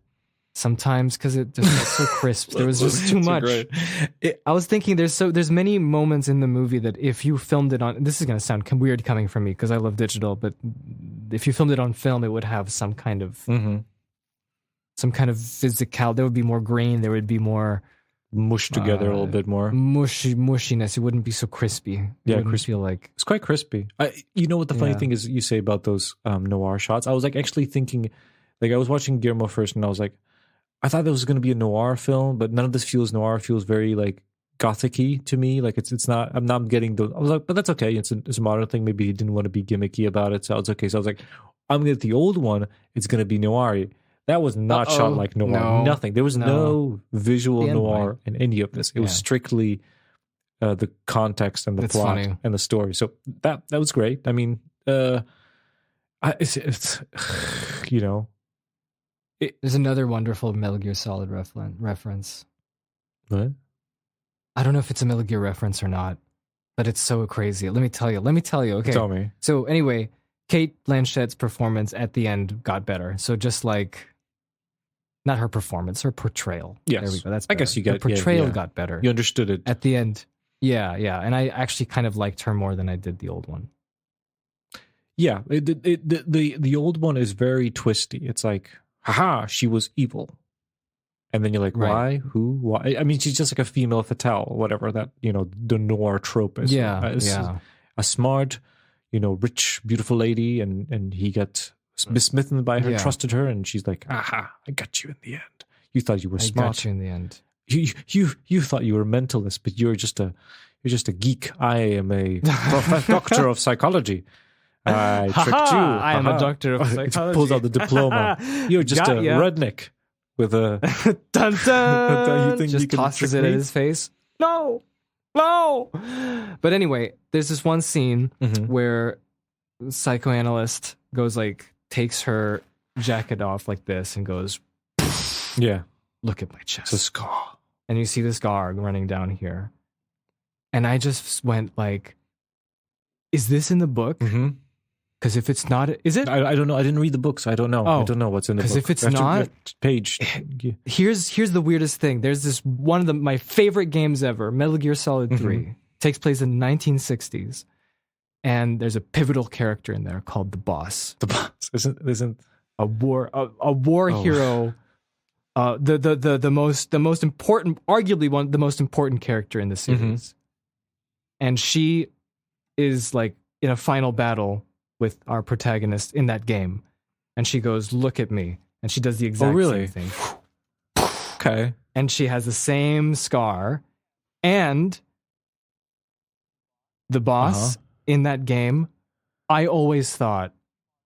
[SPEAKER 1] sometimes because it just felt so crisp. There was just too much. I was thinking there's many moments in the movie that if you filmed it on, this is going to sound weird coming from me because I love digital, but if you filmed it on film, it would have some kind of physical. There would be more grain. There would be more
[SPEAKER 2] mushed together a little bit more.
[SPEAKER 1] Mushiness. It wouldn't be so crispy.
[SPEAKER 2] Yeah,
[SPEAKER 1] crispy. Feel like
[SPEAKER 2] it's quite crispy. You know what the funny thing is you say about those noir shots? I was like actually thinking, like I was watching Guillermo first, and I was like, I thought there was going to be a noir film, but none of this feels noir. It feels very like gothic-y to me. Like it's not. I'm not getting those. I was like, but that's okay. It's a modern thing. Maybe he didn't want to be gimmicky about it, so it's okay. So I was like, I'm gonna get the old one. It's gonna be noir. That was not shot like noir.
[SPEAKER 1] No.
[SPEAKER 2] Nothing. There was no visual noir in any of this. It was strictly the context and the plot and the story. So that was great. I mean, it's you know.
[SPEAKER 1] There's another wonderful Metal Gear Solid reference.
[SPEAKER 2] What?
[SPEAKER 1] I don't know if it's a Metal Gear reference or not, but it's so crazy. Let me tell you. Okay.
[SPEAKER 2] Tell me.
[SPEAKER 1] So anyway, Cate Blanchett's performance at the end got better. So just like, not her performance, her portrayal.
[SPEAKER 2] Yes.
[SPEAKER 1] There we go. That's
[SPEAKER 2] I
[SPEAKER 1] better.
[SPEAKER 2] guess you got
[SPEAKER 1] her portrayal got better.
[SPEAKER 2] You understood it
[SPEAKER 1] at the end. Yeah. And I actually kind of liked her more than I did the old one.
[SPEAKER 2] Yeah. The old one is very twisty. It's like, haha, she was evil. And then you're like, why? Who? Why? I mean, she's just like a female fatale, whatever that, the noir trope is.
[SPEAKER 1] Yeah.
[SPEAKER 2] A smart, rich, beautiful lady, and he got besmitten by her, trusted her, and she's like, aha, I got you in the end. You thought you were smart.
[SPEAKER 1] I got you in the end.
[SPEAKER 2] You thought you were a mentalist, but you're just a geek. I am a doctor of psychology. I tricked you.
[SPEAKER 1] I am a doctor of psychology.
[SPEAKER 2] Pulls out the diploma. You're just a redneck with a
[SPEAKER 1] dun dun.
[SPEAKER 2] You think
[SPEAKER 1] just
[SPEAKER 2] you can
[SPEAKER 1] tosses it at his face. No. But anyway, there's this one scene where the psychoanalyst goes takes her jacket off like this and goes,
[SPEAKER 2] yeah,
[SPEAKER 1] look at my chest.
[SPEAKER 2] It's a scar.
[SPEAKER 1] And you see the scar running down here. And I just went is this in the book? Because if it's not, is it?
[SPEAKER 2] I don't know. I didn't read the book, so I don't know. I don't know what's in the book.
[SPEAKER 1] Because if it's not,
[SPEAKER 2] page.
[SPEAKER 1] Here's the weirdest thing. There's this one of my favorite games ever, Metal Gear Solid 3. Takes place in the 1960s. And there's a pivotal character in there called the Boss.
[SPEAKER 2] The Boss isn't
[SPEAKER 1] a war hero. The most important, arguably the most important character in the series. And she is in a final battle with our protagonist in that game. And she goes, look at me. And she does the exact same thing.
[SPEAKER 2] Okay.
[SPEAKER 1] And she has the same scar. And the Boss in that game, I always thought,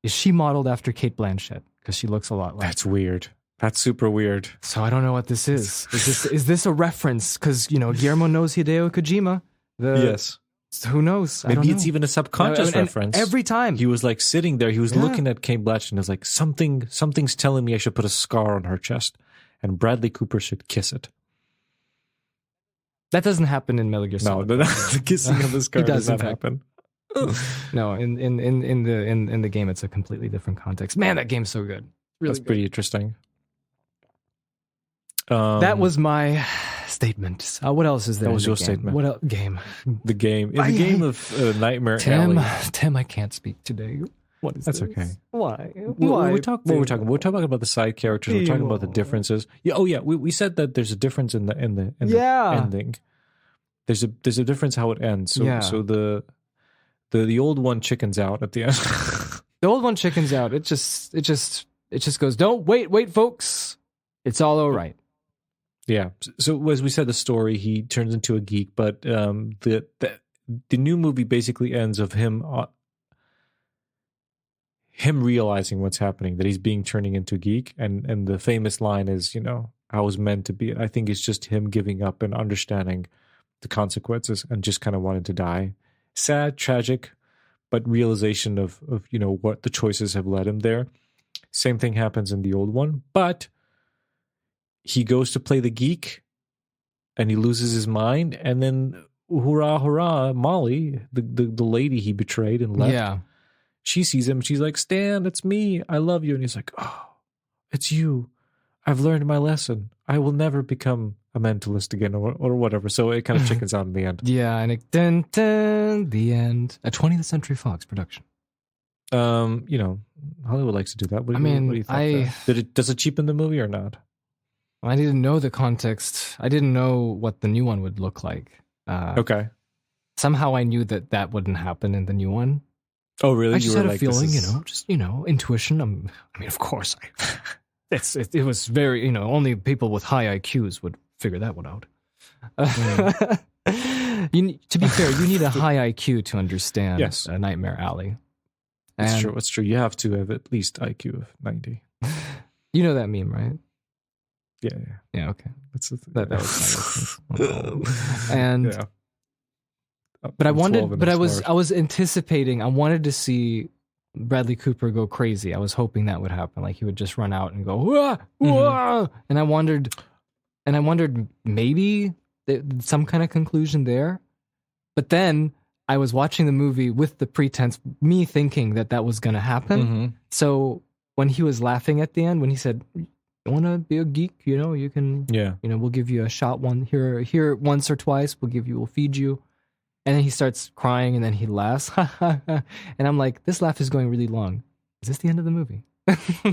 [SPEAKER 1] is she modeled after Cate Blanchett? Because she looks a lot like
[SPEAKER 2] That's weird. That's super weird.
[SPEAKER 1] So I don't know what this is. Is this a reference? Because, Guillermo knows Hideo Kojima.
[SPEAKER 2] Yes.
[SPEAKER 1] Who knows?
[SPEAKER 2] Maybe it's even a subconscious reference.
[SPEAKER 1] Every time.
[SPEAKER 2] He was sitting there, he was looking at Cate Blanchett and was like, something's telling me I should put a scar on her chest. And Bradley Cooper should kiss it.
[SPEAKER 1] That doesn't happen in Metal Gear Solid.
[SPEAKER 2] No, the kissing of the scar does not happen.
[SPEAKER 1] No, in the game, it's a completely different context. Man, that game's so good.
[SPEAKER 2] That's pretty interesting.
[SPEAKER 1] That was my statement. What else is there?
[SPEAKER 2] That was your statement.
[SPEAKER 1] What else? Game?
[SPEAKER 2] The game. In the game of Nightmare Alley.
[SPEAKER 1] Tim, I can't speak today. What is
[SPEAKER 2] That's
[SPEAKER 1] this?
[SPEAKER 2] okay.
[SPEAKER 1] Why?
[SPEAKER 2] We're talking about the side characters. We're talking about the differences. Yeah. Oh, yeah. We said that there's a difference in the ending. There's a difference how it ends. So the old one chickens out at the end.
[SPEAKER 1] The old one chickens out. It just goes. Don't wait, folks. It's all right.
[SPEAKER 2] Yeah. So as we said, the story, he turns into a geek, but the new movie basically ends of him realizing what's happening, that he's being turning into a geek, and the famous line is, I was meant to be. I think it's just him giving up and understanding the consequences and just kind of wanting to die. Sad, tragic, but realization of what the choices have led him there. Same thing happens in the old one, but he goes to play the geek and he loses his mind, and then hurrah, Molly, the lady he betrayed and left, she sees him, she's like, Stan, it's me, I love you. And he's like, oh, it's you. I've learned my lesson. I will never become a mentalist again or whatever. So it kind of chickens out in the end.
[SPEAKER 1] Yeah, and the end. A 20th Century Fox production.
[SPEAKER 2] Hollywood likes to do that. What do you think? Does it cheapen the movie or not?
[SPEAKER 1] I didn't know the context. I didn't know what the new one would look like.
[SPEAKER 2] Okay.
[SPEAKER 1] Somehow I knew that wouldn't happen in the new one.
[SPEAKER 2] Oh, really?
[SPEAKER 1] I just had a feeling, intuition. I mean, of course, it was very, only people with high IQs would figure that one out. To be fair, you need a high IQ to understand a Nightmare Alley.
[SPEAKER 2] It's true. It's true. You have to have at least IQ of 90.
[SPEAKER 1] You know that meme, right?
[SPEAKER 2] Yeah.
[SPEAKER 1] Okay.
[SPEAKER 2] That was
[SPEAKER 1] my and. Yeah. But I was anticipating. I wanted to see Bradley Cooper go crazy. I was hoping that would happen. Like he would just run out and go, wah, wah! And I wondered maybe some kind of conclusion there. But then I was watching the movie with the pretense, me thinking that was going to happen. Mm-hmm. So when he was laughing at the end, when he said, "You want to be a geek? You can. We'll give you a shot here once or twice. We'll feed you." And then he starts crying, and then he laughs. And I'm like, this laugh is going really long. Is this the end of the movie?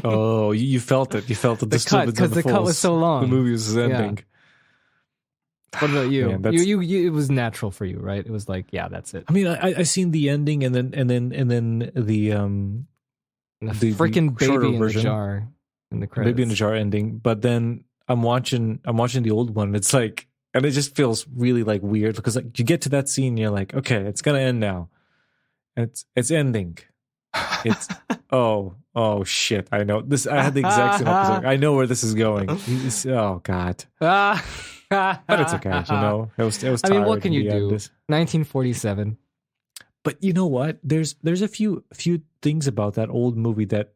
[SPEAKER 2] Oh, you felt it. You felt the
[SPEAKER 1] cut, because the cut was so long.
[SPEAKER 2] The movie was ending.
[SPEAKER 1] Yeah. What about you? Man, you? It was natural for you, right? It was like, yeah, that's it.
[SPEAKER 2] I mean, I seen the ending, and then the
[SPEAKER 1] freaking baby in the jar in the credits.
[SPEAKER 2] Baby in the jar ending. But then I'm watching the old one. It's like. And it just feels really like weird because like you get to that scene, you're like, okay, it's gonna end now. And it's ending. It's oh shit. I know this. I had the exact same opposite. I know where this is going. Oh god. But it's okay. It was.
[SPEAKER 1] I mean, what can you do? 1947.
[SPEAKER 2] But you know what? There's a few things about that old movie that.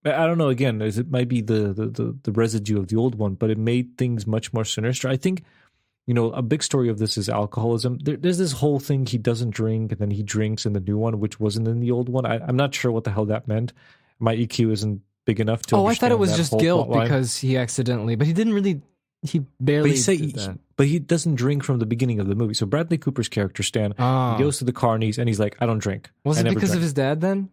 [SPEAKER 2] I don't know. Again, it might be the residue of the old one, but it made things much more sinister. I think, a big story of this is alcoholism. There's this whole thing: he doesn't drink, and then he drinks in the new one, which wasn't in the old one. I'm not sure what the hell that meant. My EQ isn't big enough to.
[SPEAKER 1] I thought it was just guilt because he accidentally, but he didn't really. He barely did that.
[SPEAKER 2] But he doesn't drink from the beginning of the movie. So Bradley Cooper's character Stan, he goes to the carnies and he's like, "I don't drink."
[SPEAKER 1] Was it because of his dad then?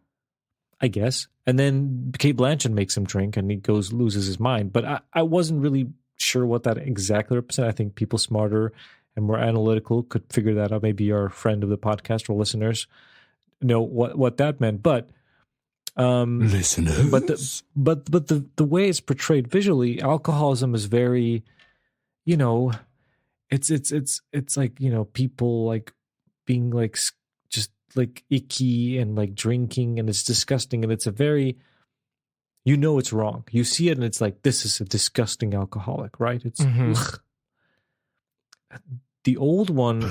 [SPEAKER 2] I guess. And then Kate Blanchett makes him drink and he loses his mind. But I wasn't really sure what that exactly represented. I think people smarter and more analytical could figure that out. Maybe our friend of the podcast or listeners know what that meant. But
[SPEAKER 1] listeners.
[SPEAKER 2] But the way it's portrayed visually, alcoholism is very, it's like, people like being like just like icky and like drinking, and it's disgusting, and it's a very, it's wrong. You see it and it's like, this is a disgusting alcoholic, right? It's the old one,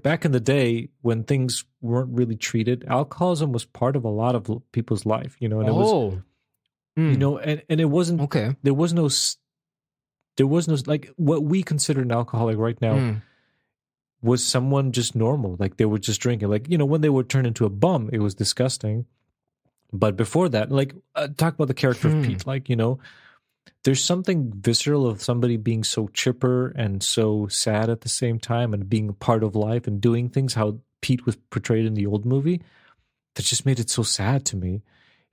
[SPEAKER 2] back in the day when things weren't really treated, alcoholism was part of a lot of people's life, and it was, and it wasn't,
[SPEAKER 1] okay.
[SPEAKER 2] There was no like what we consider an alcoholic right now was someone just normal. Like they were just drinking, like, when they would turn into a bum, it was disgusting. But before that, like talk about the character of Pete, like, there's something visceral of somebody being so chipper and so sad at the same time and being a part of life and doing things how Pete was portrayed in the old movie that just made it so sad to me.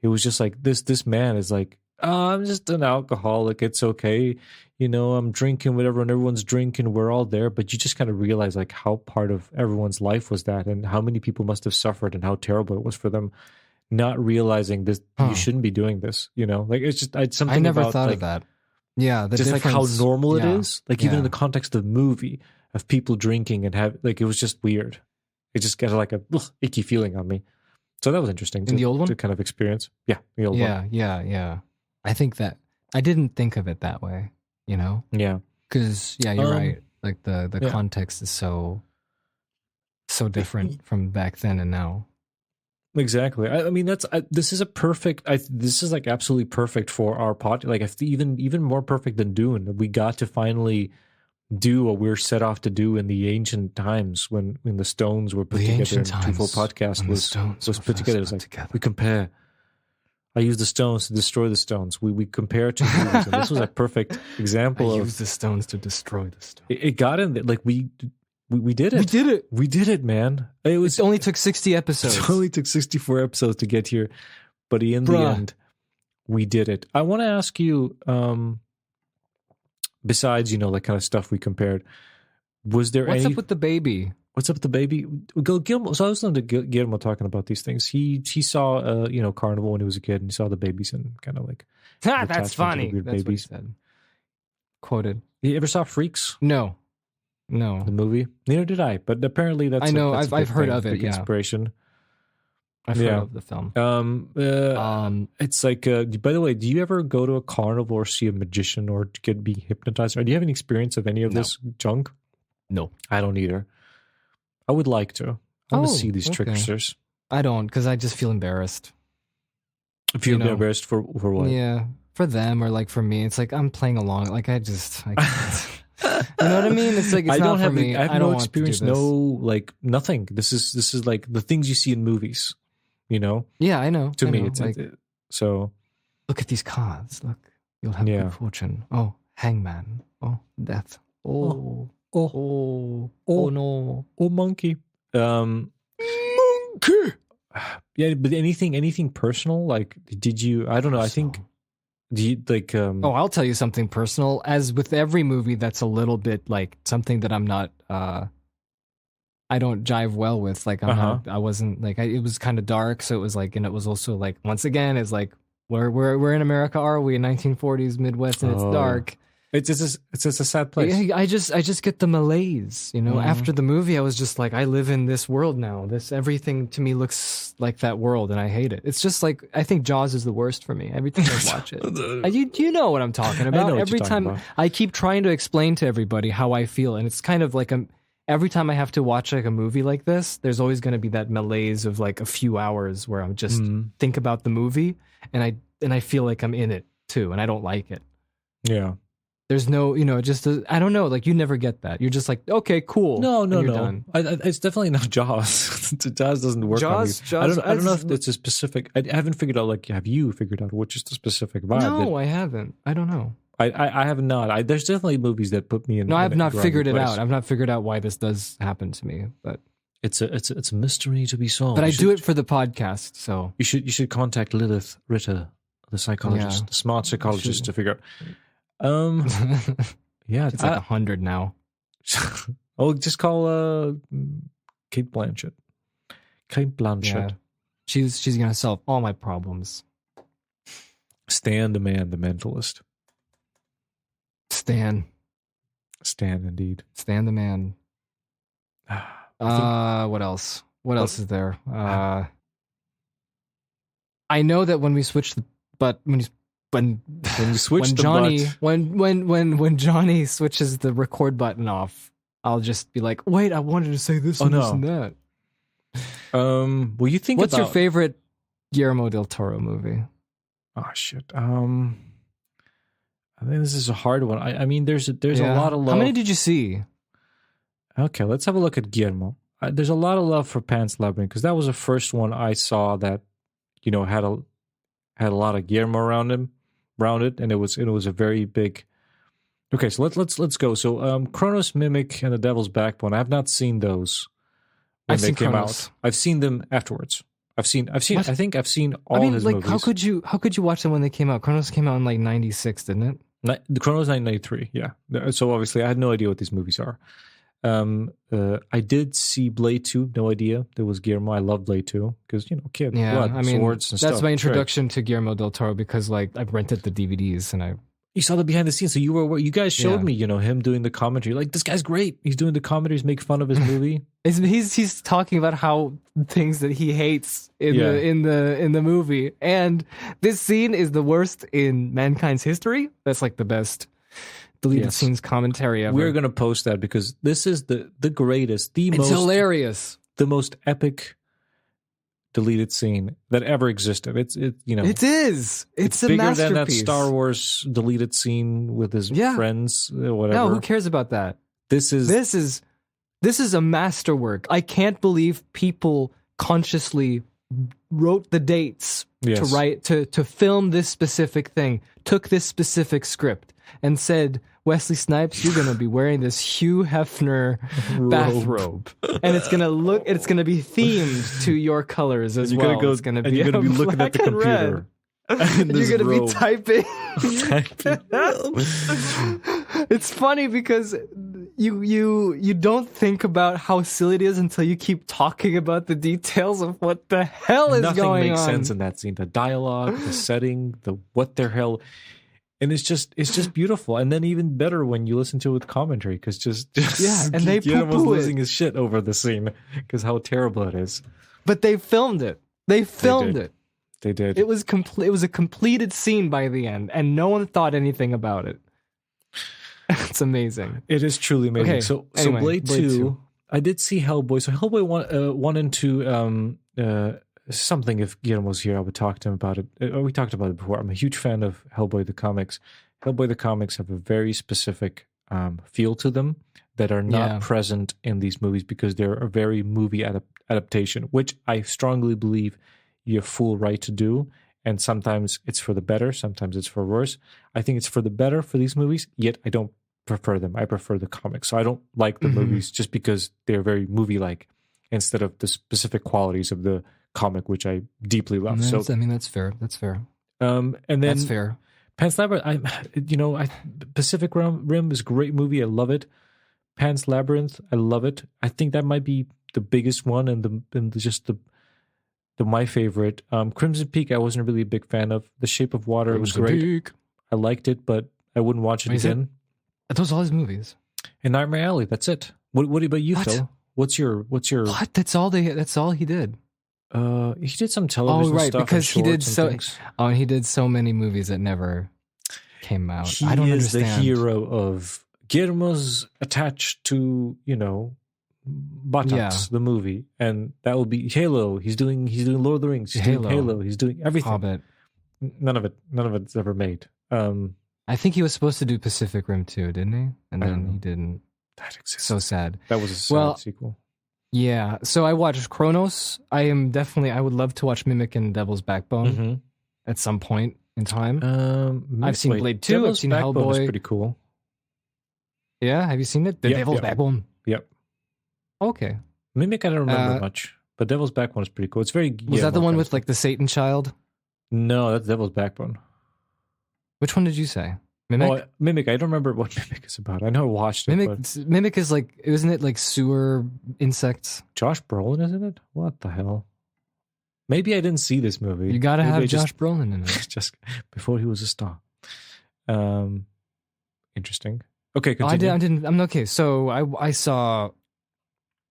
[SPEAKER 2] It was just like this man is like, I'm just an alcoholic. It's okay. I'm drinking whatever and everyone's drinking. We're all there. But you just kind of realize like how part of everyone's life was that and how many people must have suffered and how terrible it was for them. Not realizing this, you shouldn't be doing this, like it's just, I
[SPEAKER 1] never
[SPEAKER 2] about,
[SPEAKER 1] thought
[SPEAKER 2] like,
[SPEAKER 1] of that. Yeah.
[SPEAKER 2] Just like how normal it is. Like even in the context of the movie of people drinking and have, like, it was just weird. It just got like a icky feeling on me. So that was interesting.
[SPEAKER 1] In the old one?
[SPEAKER 2] To kind of experience. Yeah. The old one.
[SPEAKER 1] Yeah. I think that, I didn't think of it that way,
[SPEAKER 2] Yeah.
[SPEAKER 1] Because, you're right. Like the context is so different from back then and now.
[SPEAKER 2] Exactly. I mean, this is a perfect. This is like absolutely perfect for our pod. Like, even more perfect than Dune. We got to finally do what we're set off to do in the ancient times when the Stones were put together. And Twofold podcast was put together. It was like we compare. I use the stones to destroy the stones. We compare to movies, and this was a perfect example
[SPEAKER 1] I
[SPEAKER 2] of
[SPEAKER 1] use the stones to destroy the stones.
[SPEAKER 2] it got in there. Like we did it.
[SPEAKER 1] We did it.
[SPEAKER 2] We did it, man. It
[SPEAKER 1] only took 60 episodes.
[SPEAKER 2] It only took 64 episodes to get here, but in the end, we did it. I want to ask you, besides, that kind of stuff we compared, was there
[SPEAKER 1] What's up with the baby?
[SPEAKER 2] What's up with the baby? Guillermo, so I was listening to Guillermo talking about these things. He saw, Carnival when he was a kid, and he saw the babies and kind of like...
[SPEAKER 1] That's funny.
[SPEAKER 2] Weird
[SPEAKER 1] That's
[SPEAKER 2] babies.
[SPEAKER 1] what he said. Quoted.
[SPEAKER 2] You ever saw Freaks?
[SPEAKER 1] No.
[SPEAKER 2] The movie? Neither did I, but apparently that's...
[SPEAKER 1] I know,
[SPEAKER 2] that's
[SPEAKER 1] I've heard of it,
[SPEAKER 2] big inspiration.
[SPEAKER 1] I've heard of the film.
[SPEAKER 2] It's like, by the way, do you ever go to a carnival or see a magician or be hypnotized? Or do you have any experience of any of this junk?
[SPEAKER 1] No.
[SPEAKER 2] I don't either. I would like to. I want to see these tricksters.
[SPEAKER 1] I don't, because I just feel embarrassed.
[SPEAKER 2] Feel embarrassed for what?
[SPEAKER 1] Yeah, for them or like for me. It's like I'm playing along. Like I can't. You know what I mean? It's like it's not for me.
[SPEAKER 2] I have no experience. No, like nothing. This is like the things you see in movies.
[SPEAKER 1] Yeah, I know.
[SPEAKER 2] To me, it's like so.
[SPEAKER 1] Look at these cards. Look, you'll have good fortune. Oh, hangman. Oh, death. Oh no.
[SPEAKER 2] Oh, monkey. Monkey. Yeah, but anything personal? Like, did you? I don't know. I think. Do you like?
[SPEAKER 1] Oh, I'll tell you something personal. As with every movie, that's a little bit like something that I'm not. I don't jive well with. Like I'm not. I wasn't like. It was kind of dark, so it was like, and it was also like once again, it's like we're in America, are we in 1940s Midwest, and it's dark.
[SPEAKER 2] It's just a sad place.
[SPEAKER 1] I just get the malaise, After the movie, I was just like, I live in this world now. Everything to me looks like that world, and I hate it. It's just like I think Jaws is the worst for me. Every time I watch it, you know what I'm talking about. Every time I keep trying to explain to everybody how I feel, and it's kind of like every time I have to watch like a movie like this, there's always going to be that malaise of like a few hours where I'm just think about the movie, and I feel like I'm in it too, and I don't like it.
[SPEAKER 2] Yeah.
[SPEAKER 1] There's no, just I don't know. Like you never get that. You're just like, okay, cool.
[SPEAKER 2] No. Done. It's definitely not Jaws. Jaws doesn't work. Jaws. I don't know if it's a specific. I haven't figured out. Like, have you figured out which is the specific vibe?
[SPEAKER 1] No, I haven't. I don't know.
[SPEAKER 2] I have not. There's definitely movies that put me in.
[SPEAKER 1] No, I've not figured it out. I've not figured out why this does happen to me. But
[SPEAKER 2] it's a mystery to be solved.
[SPEAKER 1] But I do it for the podcast. So
[SPEAKER 2] you should contact Lilith Ritter, the psychologist, the smart psychologist, to figure out. Yeah,
[SPEAKER 1] it's like 100 now.
[SPEAKER 2] Oh, just call Kate Blanchett. Kate Blanchett.
[SPEAKER 1] Yeah. She's gonna solve all my problems.
[SPEAKER 2] Stan the man, the mentalist.
[SPEAKER 1] Stan
[SPEAKER 2] indeed.
[SPEAKER 1] Stan the man. What else? What else is there? I know that when we switch when Johnny switches the record button off, I'll just be like, wait, I wanted to say this and this and that.
[SPEAKER 2] Well, you think
[SPEAKER 1] what's your favorite Guillermo del Toro movie?
[SPEAKER 2] Oh shit. I think this is a hard one. I mean, there's a lot of love.
[SPEAKER 1] How many did you see?
[SPEAKER 2] Okay, let's have a look at Guillermo. There's a lot of love for Pan's Labyrinth because that was the first one I saw that, had a lot of Guillermo around it, and it was a very big. Okay, so let's go. So Kronos, Mimic, and The Devil's Backbone. I've not seen those when they came out. I've seen them afterwards. I've seen. What? I think I've seen all his movies.
[SPEAKER 1] How could you watch them when they came out? Kronos came out in like 96, didn't it?
[SPEAKER 2] The Kronos 1993. Yeah. So obviously I had no idea what these movies are. I did see Blade 2. No idea there was Guillermo. I love Blade 2 because kid, blood, swords, and stuff.
[SPEAKER 1] That's my introduction to Guillermo del Toro because like I've rented the DVDs and
[SPEAKER 2] you saw the behind the scenes. So you guys showed me, him doing the commentary. Like this guy's great. He's doing the commentaries, make fun of his movie.
[SPEAKER 1] He's talking about how things that he hates in the movie, and this scene is the worst in mankind's history. That's like the best deleted scenes commentary ever.
[SPEAKER 2] We're gonna post that because this is the greatest,
[SPEAKER 1] it's hilarious,
[SPEAKER 2] the most epic deleted scene that ever existed. It's
[SPEAKER 1] it is. It's a
[SPEAKER 2] bigger
[SPEAKER 1] masterpiece.
[SPEAKER 2] than that Star Wars deleted scene with his friends. Whatever.
[SPEAKER 1] No, who cares about that? This is a masterwork. I can't believe people consciously wrote the dates
[SPEAKER 2] Yes.
[SPEAKER 1] to write to film this specific thing, took this specific script, and said, Wesley Snipes, you're gonna be wearing this Hugh Hefner bathrobe, and it's gonna be themed to your colors as well. It's gonna be
[SPEAKER 2] you're gonna be looking at the computer.
[SPEAKER 1] And you're gonna be typing. It's funny because you don't think about how silly it is until you keep talking about the details of what the hell is
[SPEAKER 2] Nothing
[SPEAKER 1] going on.
[SPEAKER 2] makes sense in that scene. The dialogue, the setting, the what the hell, and it's just beautiful. And then even better when you listen to it with commentary, because
[SPEAKER 1] and they
[SPEAKER 2] Guillermo's
[SPEAKER 1] poo-poo
[SPEAKER 2] losing his shit over the scene because how terrible it is.
[SPEAKER 1] But they filmed it. They filmed it.
[SPEAKER 2] They did.
[SPEAKER 1] It was It was a completed scene by the end, and no one thought anything about it. It's amazing.
[SPEAKER 2] It is truly amazing.
[SPEAKER 1] Okay,
[SPEAKER 2] So
[SPEAKER 1] anyway,
[SPEAKER 2] Blade 2, I did see Hellboy. So Hellboy wanted to something. If Guillermo's here, I would talk to him about it. We talked about it before. I'm a huge fan of Hellboy the comics. Hellboy the comics have a very specific feel to them that are not present in these movies because they're a very movie adaptation, which I strongly believe you have full right to do. And sometimes it's for the better, sometimes it's for worse. I think it's for the better for these movies, yet I don't prefer them. I prefer the comics. So I don't like the movies just because they're very movie-like instead of the specific qualities of the comic, which I deeply love. So
[SPEAKER 1] I mean, that's fair. That's fair.
[SPEAKER 2] And then
[SPEAKER 1] That's fair.
[SPEAKER 2] Pan's Labyrinth, Pacific Rim is a great movie. I love it. Pan's Labyrinth, I love it. I think that might be the biggest one and my favorite. Crimson Peak, I wasn't really a big fan of. The Shape of Water was great.
[SPEAKER 1] Peak.
[SPEAKER 2] I liked it, but I wouldn't watch it again.
[SPEAKER 1] Those are all his movies.
[SPEAKER 2] And Nightmare Alley, that's it. What about you, Phil? What's your
[SPEAKER 1] What? That's all he did.
[SPEAKER 2] He did some television stuff.
[SPEAKER 1] Because he did
[SPEAKER 2] things.
[SPEAKER 1] and he did so many movies that never came out.
[SPEAKER 2] He
[SPEAKER 1] I don't
[SPEAKER 2] is
[SPEAKER 1] understand.
[SPEAKER 2] the hero of Guillermo's attached to, Buttocks, the movie, and that will be Halo. He's doing Lord of the Rings. He's doing Halo. He's doing everything.
[SPEAKER 1] Hobbit.
[SPEAKER 2] None of it's ever made.
[SPEAKER 1] I think he was supposed to do Pacific Rim too, didn't he? And
[SPEAKER 2] I
[SPEAKER 1] then
[SPEAKER 2] don't know.
[SPEAKER 1] he didn't.
[SPEAKER 2] That exists.
[SPEAKER 1] So sad.
[SPEAKER 2] That was a sad sequel.
[SPEAKER 1] Yeah. So I watched Chronos. I would love to watch Mimic and Devil's Backbone at some point in time. I've seen Blade 2.
[SPEAKER 2] Devil's
[SPEAKER 1] I've seen
[SPEAKER 2] Backbone
[SPEAKER 1] Hellboy.
[SPEAKER 2] is pretty cool.
[SPEAKER 1] Yeah. Have you seen it? The Devil's Backbone.
[SPEAKER 2] Yep.
[SPEAKER 1] Okay.
[SPEAKER 2] Mimic, I don't remember much, but Devil's Backbone is pretty cool. It's very.
[SPEAKER 1] Was that the one with like the Satan child?
[SPEAKER 2] No, that's Devil's Backbone.
[SPEAKER 1] Which one did you say? Mimic?
[SPEAKER 2] Oh, Mimic. I don't remember what Mimic is about. I know I watched it.
[SPEAKER 1] Mimic is like, isn't it like sewer insects?
[SPEAKER 2] Josh Brolin, isn't it? What the hell? Maybe I didn't see this movie.
[SPEAKER 1] You gotta have Josh Brolin in it.
[SPEAKER 2] Just before he was a star. Interesting. Okay, continue.
[SPEAKER 1] I didn't. I'm okay. So I saw.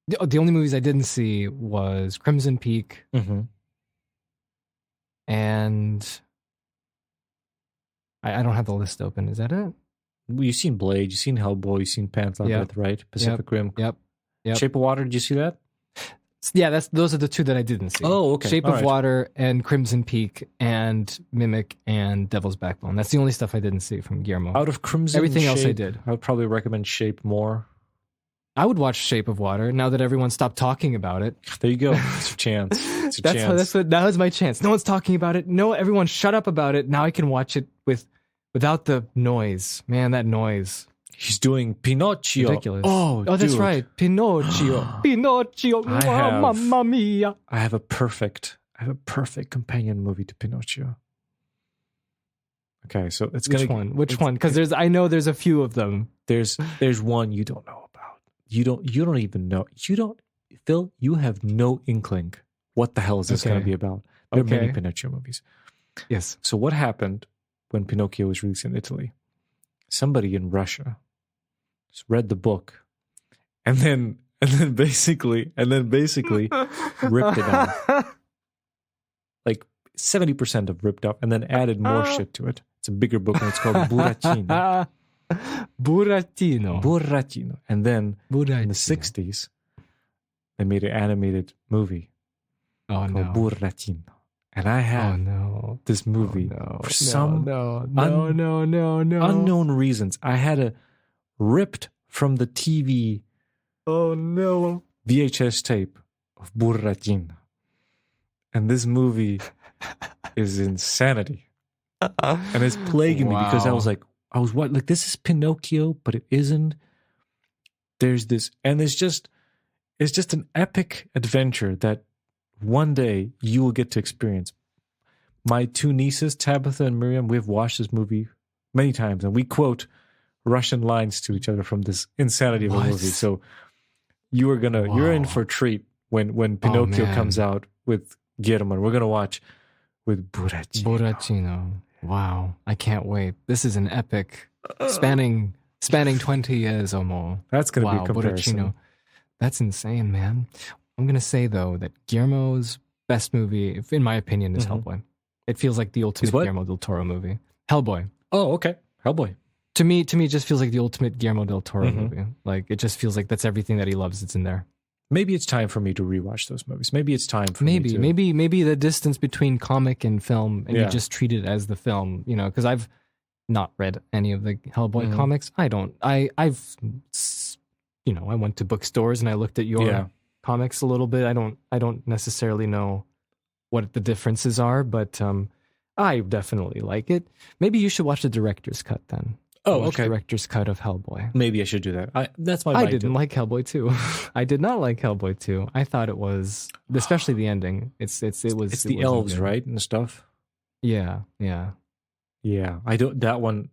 [SPEAKER 1] The only movies I didn't see was Crimson Peak and I don't have the list open. Is that it?
[SPEAKER 2] Well, you've seen Blade, you've seen Hellboy, you've seen Pan's Labyrinth, right? Pacific Rim.
[SPEAKER 1] Yep.
[SPEAKER 2] Shape of Water, did you see that?
[SPEAKER 1] Yeah, those are the two that I didn't see.
[SPEAKER 2] Oh, okay.
[SPEAKER 1] Shape of Water and Crimson Peak and Mimic and Devil's Backbone. That's the only stuff I didn't see from Guillermo.
[SPEAKER 2] Out of Crimson
[SPEAKER 1] Everything
[SPEAKER 2] Shape,
[SPEAKER 1] else I did.
[SPEAKER 2] I would probably recommend Shape more.
[SPEAKER 1] I would watch Shape of Water now that everyone stopped talking about it.
[SPEAKER 2] There you go. It's your chance. It's your chance.
[SPEAKER 1] That was my chance. No one's talking about it. No, everyone shut up about it. Now I can watch it without the noise. Man, that noise.
[SPEAKER 2] He's doing Pinocchio.
[SPEAKER 1] Ridiculous.
[SPEAKER 2] Oh,
[SPEAKER 1] that's right. Pinocchio. Pinocchio. Mamma mia.
[SPEAKER 2] I have a perfect companion movie to Pinocchio. Okay, so it's
[SPEAKER 1] Which one? Because I know there's a few of them.
[SPEAKER 2] There's one you don't know about. You don't even know. Phil, you have no inkling what the hell is this going to be about. There are many Pinocchio movies.
[SPEAKER 1] Yes.
[SPEAKER 2] So what happened when Pinocchio was released in Italy? Somebody in Russia just read the book and then basically ripped it off. Like 70% of ripped off and then added more shit to it. It's a bigger book and it's called Burattino. Burattino. And then in the 60s, they made an animated movie called Burattino. And I have this movie for some unknown reasons. I had a ripped from the TV VHS tape of Burattino. and this movie is insanity, and it's plaguing me because I was like, what? Like, this is Pinocchio, but it isn't. There's this, and it's just an epic adventure that one day you will get to experience. My two nieces, Tabitha and Miriam, we've watched this movie many times, and we quote Russian lines to each other from this insanity of a movie. So you're in for a treat when Pinocchio comes out with Guillermo. We're gonna watch with
[SPEAKER 1] Burattino. Wow, I can't wait. This is an epic spanning 20 years or more.
[SPEAKER 2] That's gonna be a comparison.
[SPEAKER 1] Burattino. That's insane, man. I'm gonna say though that Guillermo's best movie, in my opinion, is Hellboy. It feels like the ultimate Guillermo del Toro movie. Hellboy.
[SPEAKER 2] Oh, okay. Hellboy.
[SPEAKER 1] To me, it just feels like the ultimate Guillermo del Toro movie. Like, it just feels like that's everything that he loves. It's in there.
[SPEAKER 2] Maybe it's time for me to rewatch those movies. Maybe it's time for me to...
[SPEAKER 1] Maybe the distance between comic and film, and you just treat it as the film, you know, because I've not read any of the Hellboy comics. I went to bookstores and I looked at your comics a little bit. I don't necessarily know what the differences are, but I definitely like it. Maybe you should watch the director's cut then.
[SPEAKER 2] Oh, okay.
[SPEAKER 1] Director's cut of Hellboy.
[SPEAKER 2] Maybe I should do that. That's my.
[SPEAKER 1] I didn't like Hellboy 2. I did not like Hellboy 2. I thought it was, especially the ending. It's
[SPEAKER 2] the elves, good. Right, and stuff.
[SPEAKER 1] Yeah.
[SPEAKER 2] I don't. That one.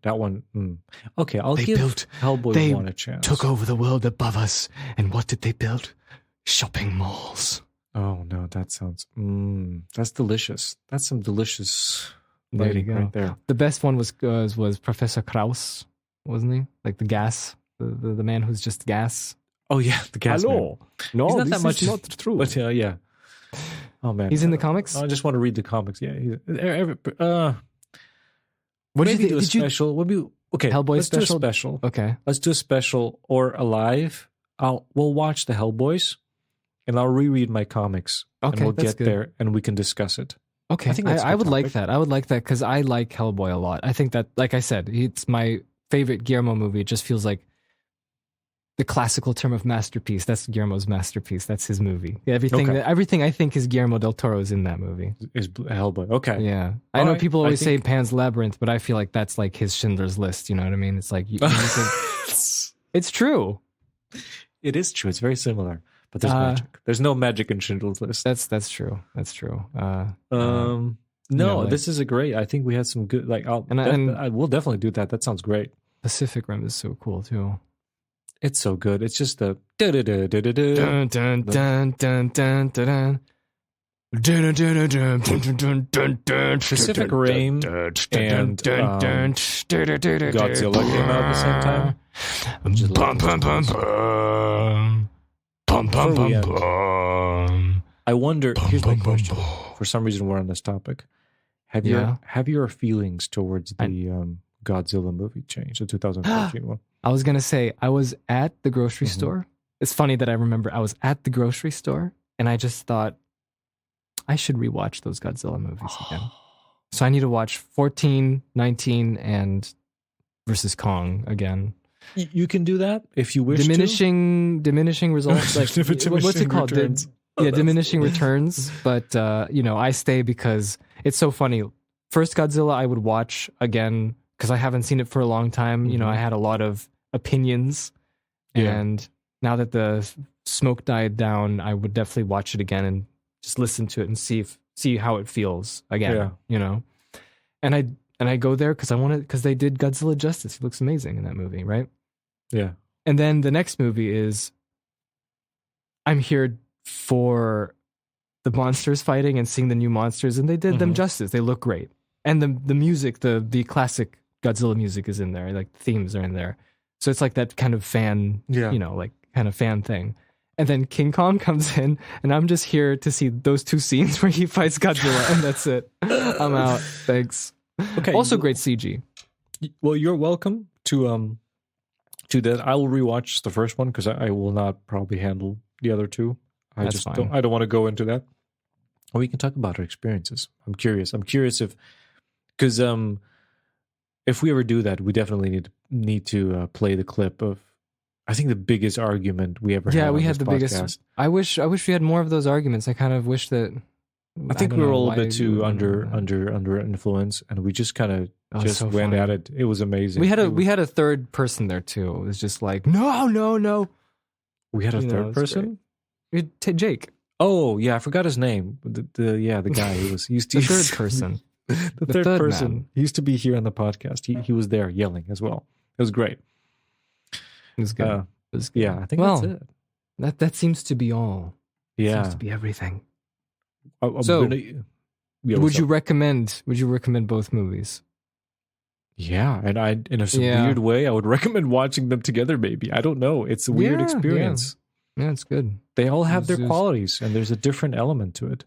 [SPEAKER 2] Okay, I'll give Hellboy 1 a chance.
[SPEAKER 1] Took over the world above us, and what did they build? Shopping malls.
[SPEAKER 2] Oh no, that sounds. That's delicious. That's some delicious.
[SPEAKER 1] There you go. Right there. The best one was Professor Krauss, wasn't he? Like the gas, the man who's just gas.
[SPEAKER 2] Oh yeah, the gas.
[SPEAKER 1] Hello.
[SPEAKER 2] Man. No, he's not that much.
[SPEAKER 1] Not true.
[SPEAKER 2] But yeah. Oh man,
[SPEAKER 1] he's in the comics.
[SPEAKER 2] I just want to read the comics. Yeah. What did do a special? Okay,
[SPEAKER 1] Hellboy
[SPEAKER 2] let's
[SPEAKER 1] special.
[SPEAKER 2] Do a special.
[SPEAKER 1] Okay,
[SPEAKER 2] let's do a special or a live. We'll watch the Hellboys, and I'll reread my comics.
[SPEAKER 1] Okay,
[SPEAKER 2] and we'll get there and we can discuss it.
[SPEAKER 1] Okay, I would like that. I would like that because I like Hellboy a lot. I think that, like I said, it's my favorite Guillermo movie. It just feels like the classical term of masterpiece. That's Guillermo's masterpiece. That's his movie. Everything I think is Guillermo del Toro is in that movie.
[SPEAKER 2] Is Hellboy. Okay.
[SPEAKER 1] Yeah. I know people always say Pan's Labyrinth, but I feel like that's like his Schindler's List. You know what I mean? It's like, it's true.
[SPEAKER 2] It is true. It's very similar. But there's magic. There's no magic in Schindler's List.
[SPEAKER 1] That's true. That's true.
[SPEAKER 2] This is a great. I think we had some good. Like, I will definitely do that. That sounds great.
[SPEAKER 1] Pacific Rim is so cool too.
[SPEAKER 2] It's so good. It's just the Pacific Rim and Godzilla came out at the same time. I wonder. Here's my question. For some reason, we're on this topic. Have your feelings towards the Godzilla movie changed? The 2014 one.
[SPEAKER 1] I was gonna say I was at the grocery store. It's funny that I remember I was at the grocery store and I just thought I should rewatch those Godzilla movies again. So I need to watch 14, 19, and versus Kong again.
[SPEAKER 2] You can do that if you wish.
[SPEAKER 1] Diminishing results. Like what's it called? Diminishing returns. But I stay because it's so funny. First Godzilla I would watch again because I haven't seen it for a long time. You know, I had a lot of opinions, and now that the smoke died down, I would definitely watch it again and just listen to it and see how it feels again. Yeah. You know, and I go there because I want it because they did Godzilla justice. He looks amazing in that movie, right?
[SPEAKER 2] Yeah.
[SPEAKER 1] And then the next movie is I'm here for the monsters fighting and seeing the new monsters, and they did them justice. They look great. And the music, the classic Godzilla music is in there, like the themes are in there. So it's like that kind of fan, like kind of fan thing. And then King Kong comes in, and I'm just here to see those two scenes where he fights Godzilla, and that's it. I'm out. Thanks. Okay. Also, great CG.
[SPEAKER 2] Well, you're welcome to that. I will rewatch the first one because I will not probably handle the other two. I don't want to go into that. Or we can talk about our experiences. I'm curious because if we ever do that, we definitely need to play the clip of. I think the biggest argument we ever had. Yeah, we had the biggest.
[SPEAKER 1] I wish we had more of those arguments. I kind of wish that
[SPEAKER 2] I think
[SPEAKER 1] don't
[SPEAKER 2] we were
[SPEAKER 1] know
[SPEAKER 2] a little
[SPEAKER 1] why
[SPEAKER 2] bit too
[SPEAKER 1] we were
[SPEAKER 2] under influence, and we just kind of just
[SPEAKER 1] so
[SPEAKER 2] went
[SPEAKER 1] funny.
[SPEAKER 2] at it. It was amazing.
[SPEAKER 1] We had a third person there too. It was just like no.
[SPEAKER 2] We had a
[SPEAKER 1] You know,
[SPEAKER 2] third
[SPEAKER 1] it's
[SPEAKER 2] person.
[SPEAKER 1] Jake,
[SPEAKER 2] Oh yeah, I forgot his name. The guy who was used to
[SPEAKER 1] the third person.
[SPEAKER 2] the
[SPEAKER 1] the
[SPEAKER 2] third
[SPEAKER 1] third
[SPEAKER 2] person.
[SPEAKER 1] man.
[SPEAKER 2] He used to be here on the podcast. He was there yelling as well. It was great.
[SPEAKER 1] It was good. It was good.
[SPEAKER 2] Yeah, I think
[SPEAKER 1] Well,
[SPEAKER 2] that's it.
[SPEAKER 1] that seems to be all.
[SPEAKER 2] Yeah.
[SPEAKER 1] Seems to be everything.
[SPEAKER 2] So,
[SPEAKER 1] Would you recommend both movies?
[SPEAKER 2] Yeah, and I, in a
[SPEAKER 1] Yeah.
[SPEAKER 2] weird way, I would recommend watching them together. Maybe I don't know. It's a weird
[SPEAKER 1] Yeah,
[SPEAKER 2] experience.
[SPEAKER 1] Yeah, it's good.
[SPEAKER 2] They all have their
[SPEAKER 1] It's-
[SPEAKER 2] qualities, and there's a different element to it.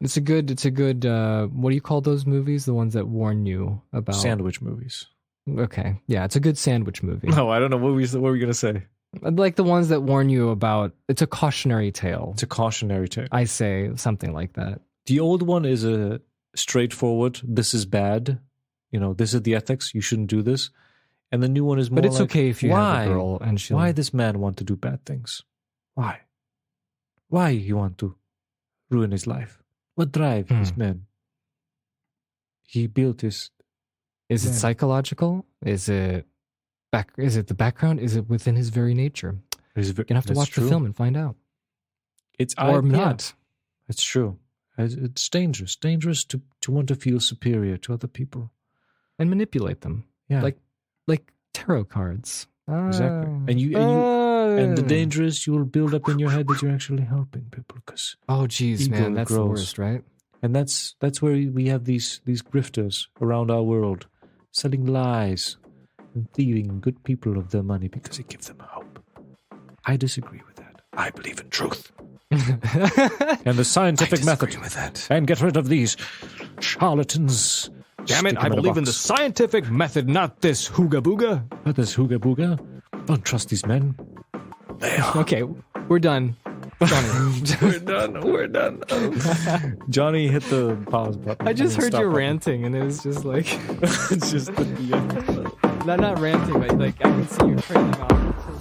[SPEAKER 1] It's a good. What do you call those movies? The ones that warn you about
[SPEAKER 2] Sandwich movies.
[SPEAKER 1] Okay, yeah, it's a good sandwich movie.
[SPEAKER 2] No, I don't know what were we gonna say.
[SPEAKER 1] Like the ones that warn you about. It's a cautionary tale.
[SPEAKER 2] It's a cautionary tale.
[SPEAKER 1] I say something like that.
[SPEAKER 2] The old one is a straightforward. This is bad. This is the ethics. You shouldn't do this. And the new one is more.
[SPEAKER 1] But it's
[SPEAKER 2] like,
[SPEAKER 1] okay if you have a girl and she.
[SPEAKER 2] Why this man want to do bad things? Why? Why he want to ruin his life? What drive this man? He built his.
[SPEAKER 1] Is it psychological? Is it the background? Is it within his very nature? You're gonna have to watch the film and find out.
[SPEAKER 2] It's
[SPEAKER 1] Or not.
[SPEAKER 2] Yeah, it's true. It's dangerous. Dangerous to want to feel superior to other people
[SPEAKER 1] And manipulate them.
[SPEAKER 2] Yeah,
[SPEAKER 1] Like tarot cards.
[SPEAKER 2] exactly. And the danger is you will build up in your head that you're actually helping people because.
[SPEAKER 1] Oh, geez,
[SPEAKER 2] ego
[SPEAKER 1] man, that's the
[SPEAKER 2] grows.
[SPEAKER 1] worst, right?
[SPEAKER 2] And that's where we have these grifters around our world, selling lies and thieving good people of their money because it gives them hope. I disagree with that. I believe in truth and the scientific method.
[SPEAKER 1] With that.
[SPEAKER 2] And get rid of these charlatans.
[SPEAKER 1] Damn it!
[SPEAKER 2] Stick
[SPEAKER 1] I
[SPEAKER 2] 'em in a
[SPEAKER 1] believe in the
[SPEAKER 2] box.
[SPEAKER 1] scientific method, not this hooga booga.
[SPEAKER 2] Not this hooga booga. Don't trust these men. They are.
[SPEAKER 1] Okay, we're done. Johnny.
[SPEAKER 2] We're done. Johnny hit the pause button.
[SPEAKER 1] I just heard
[SPEAKER 2] Stop
[SPEAKER 1] you
[SPEAKER 2] button.
[SPEAKER 1] ranting, and it was just like
[SPEAKER 2] It's just the end.
[SPEAKER 1] not ranting, but like I can see you trailing off.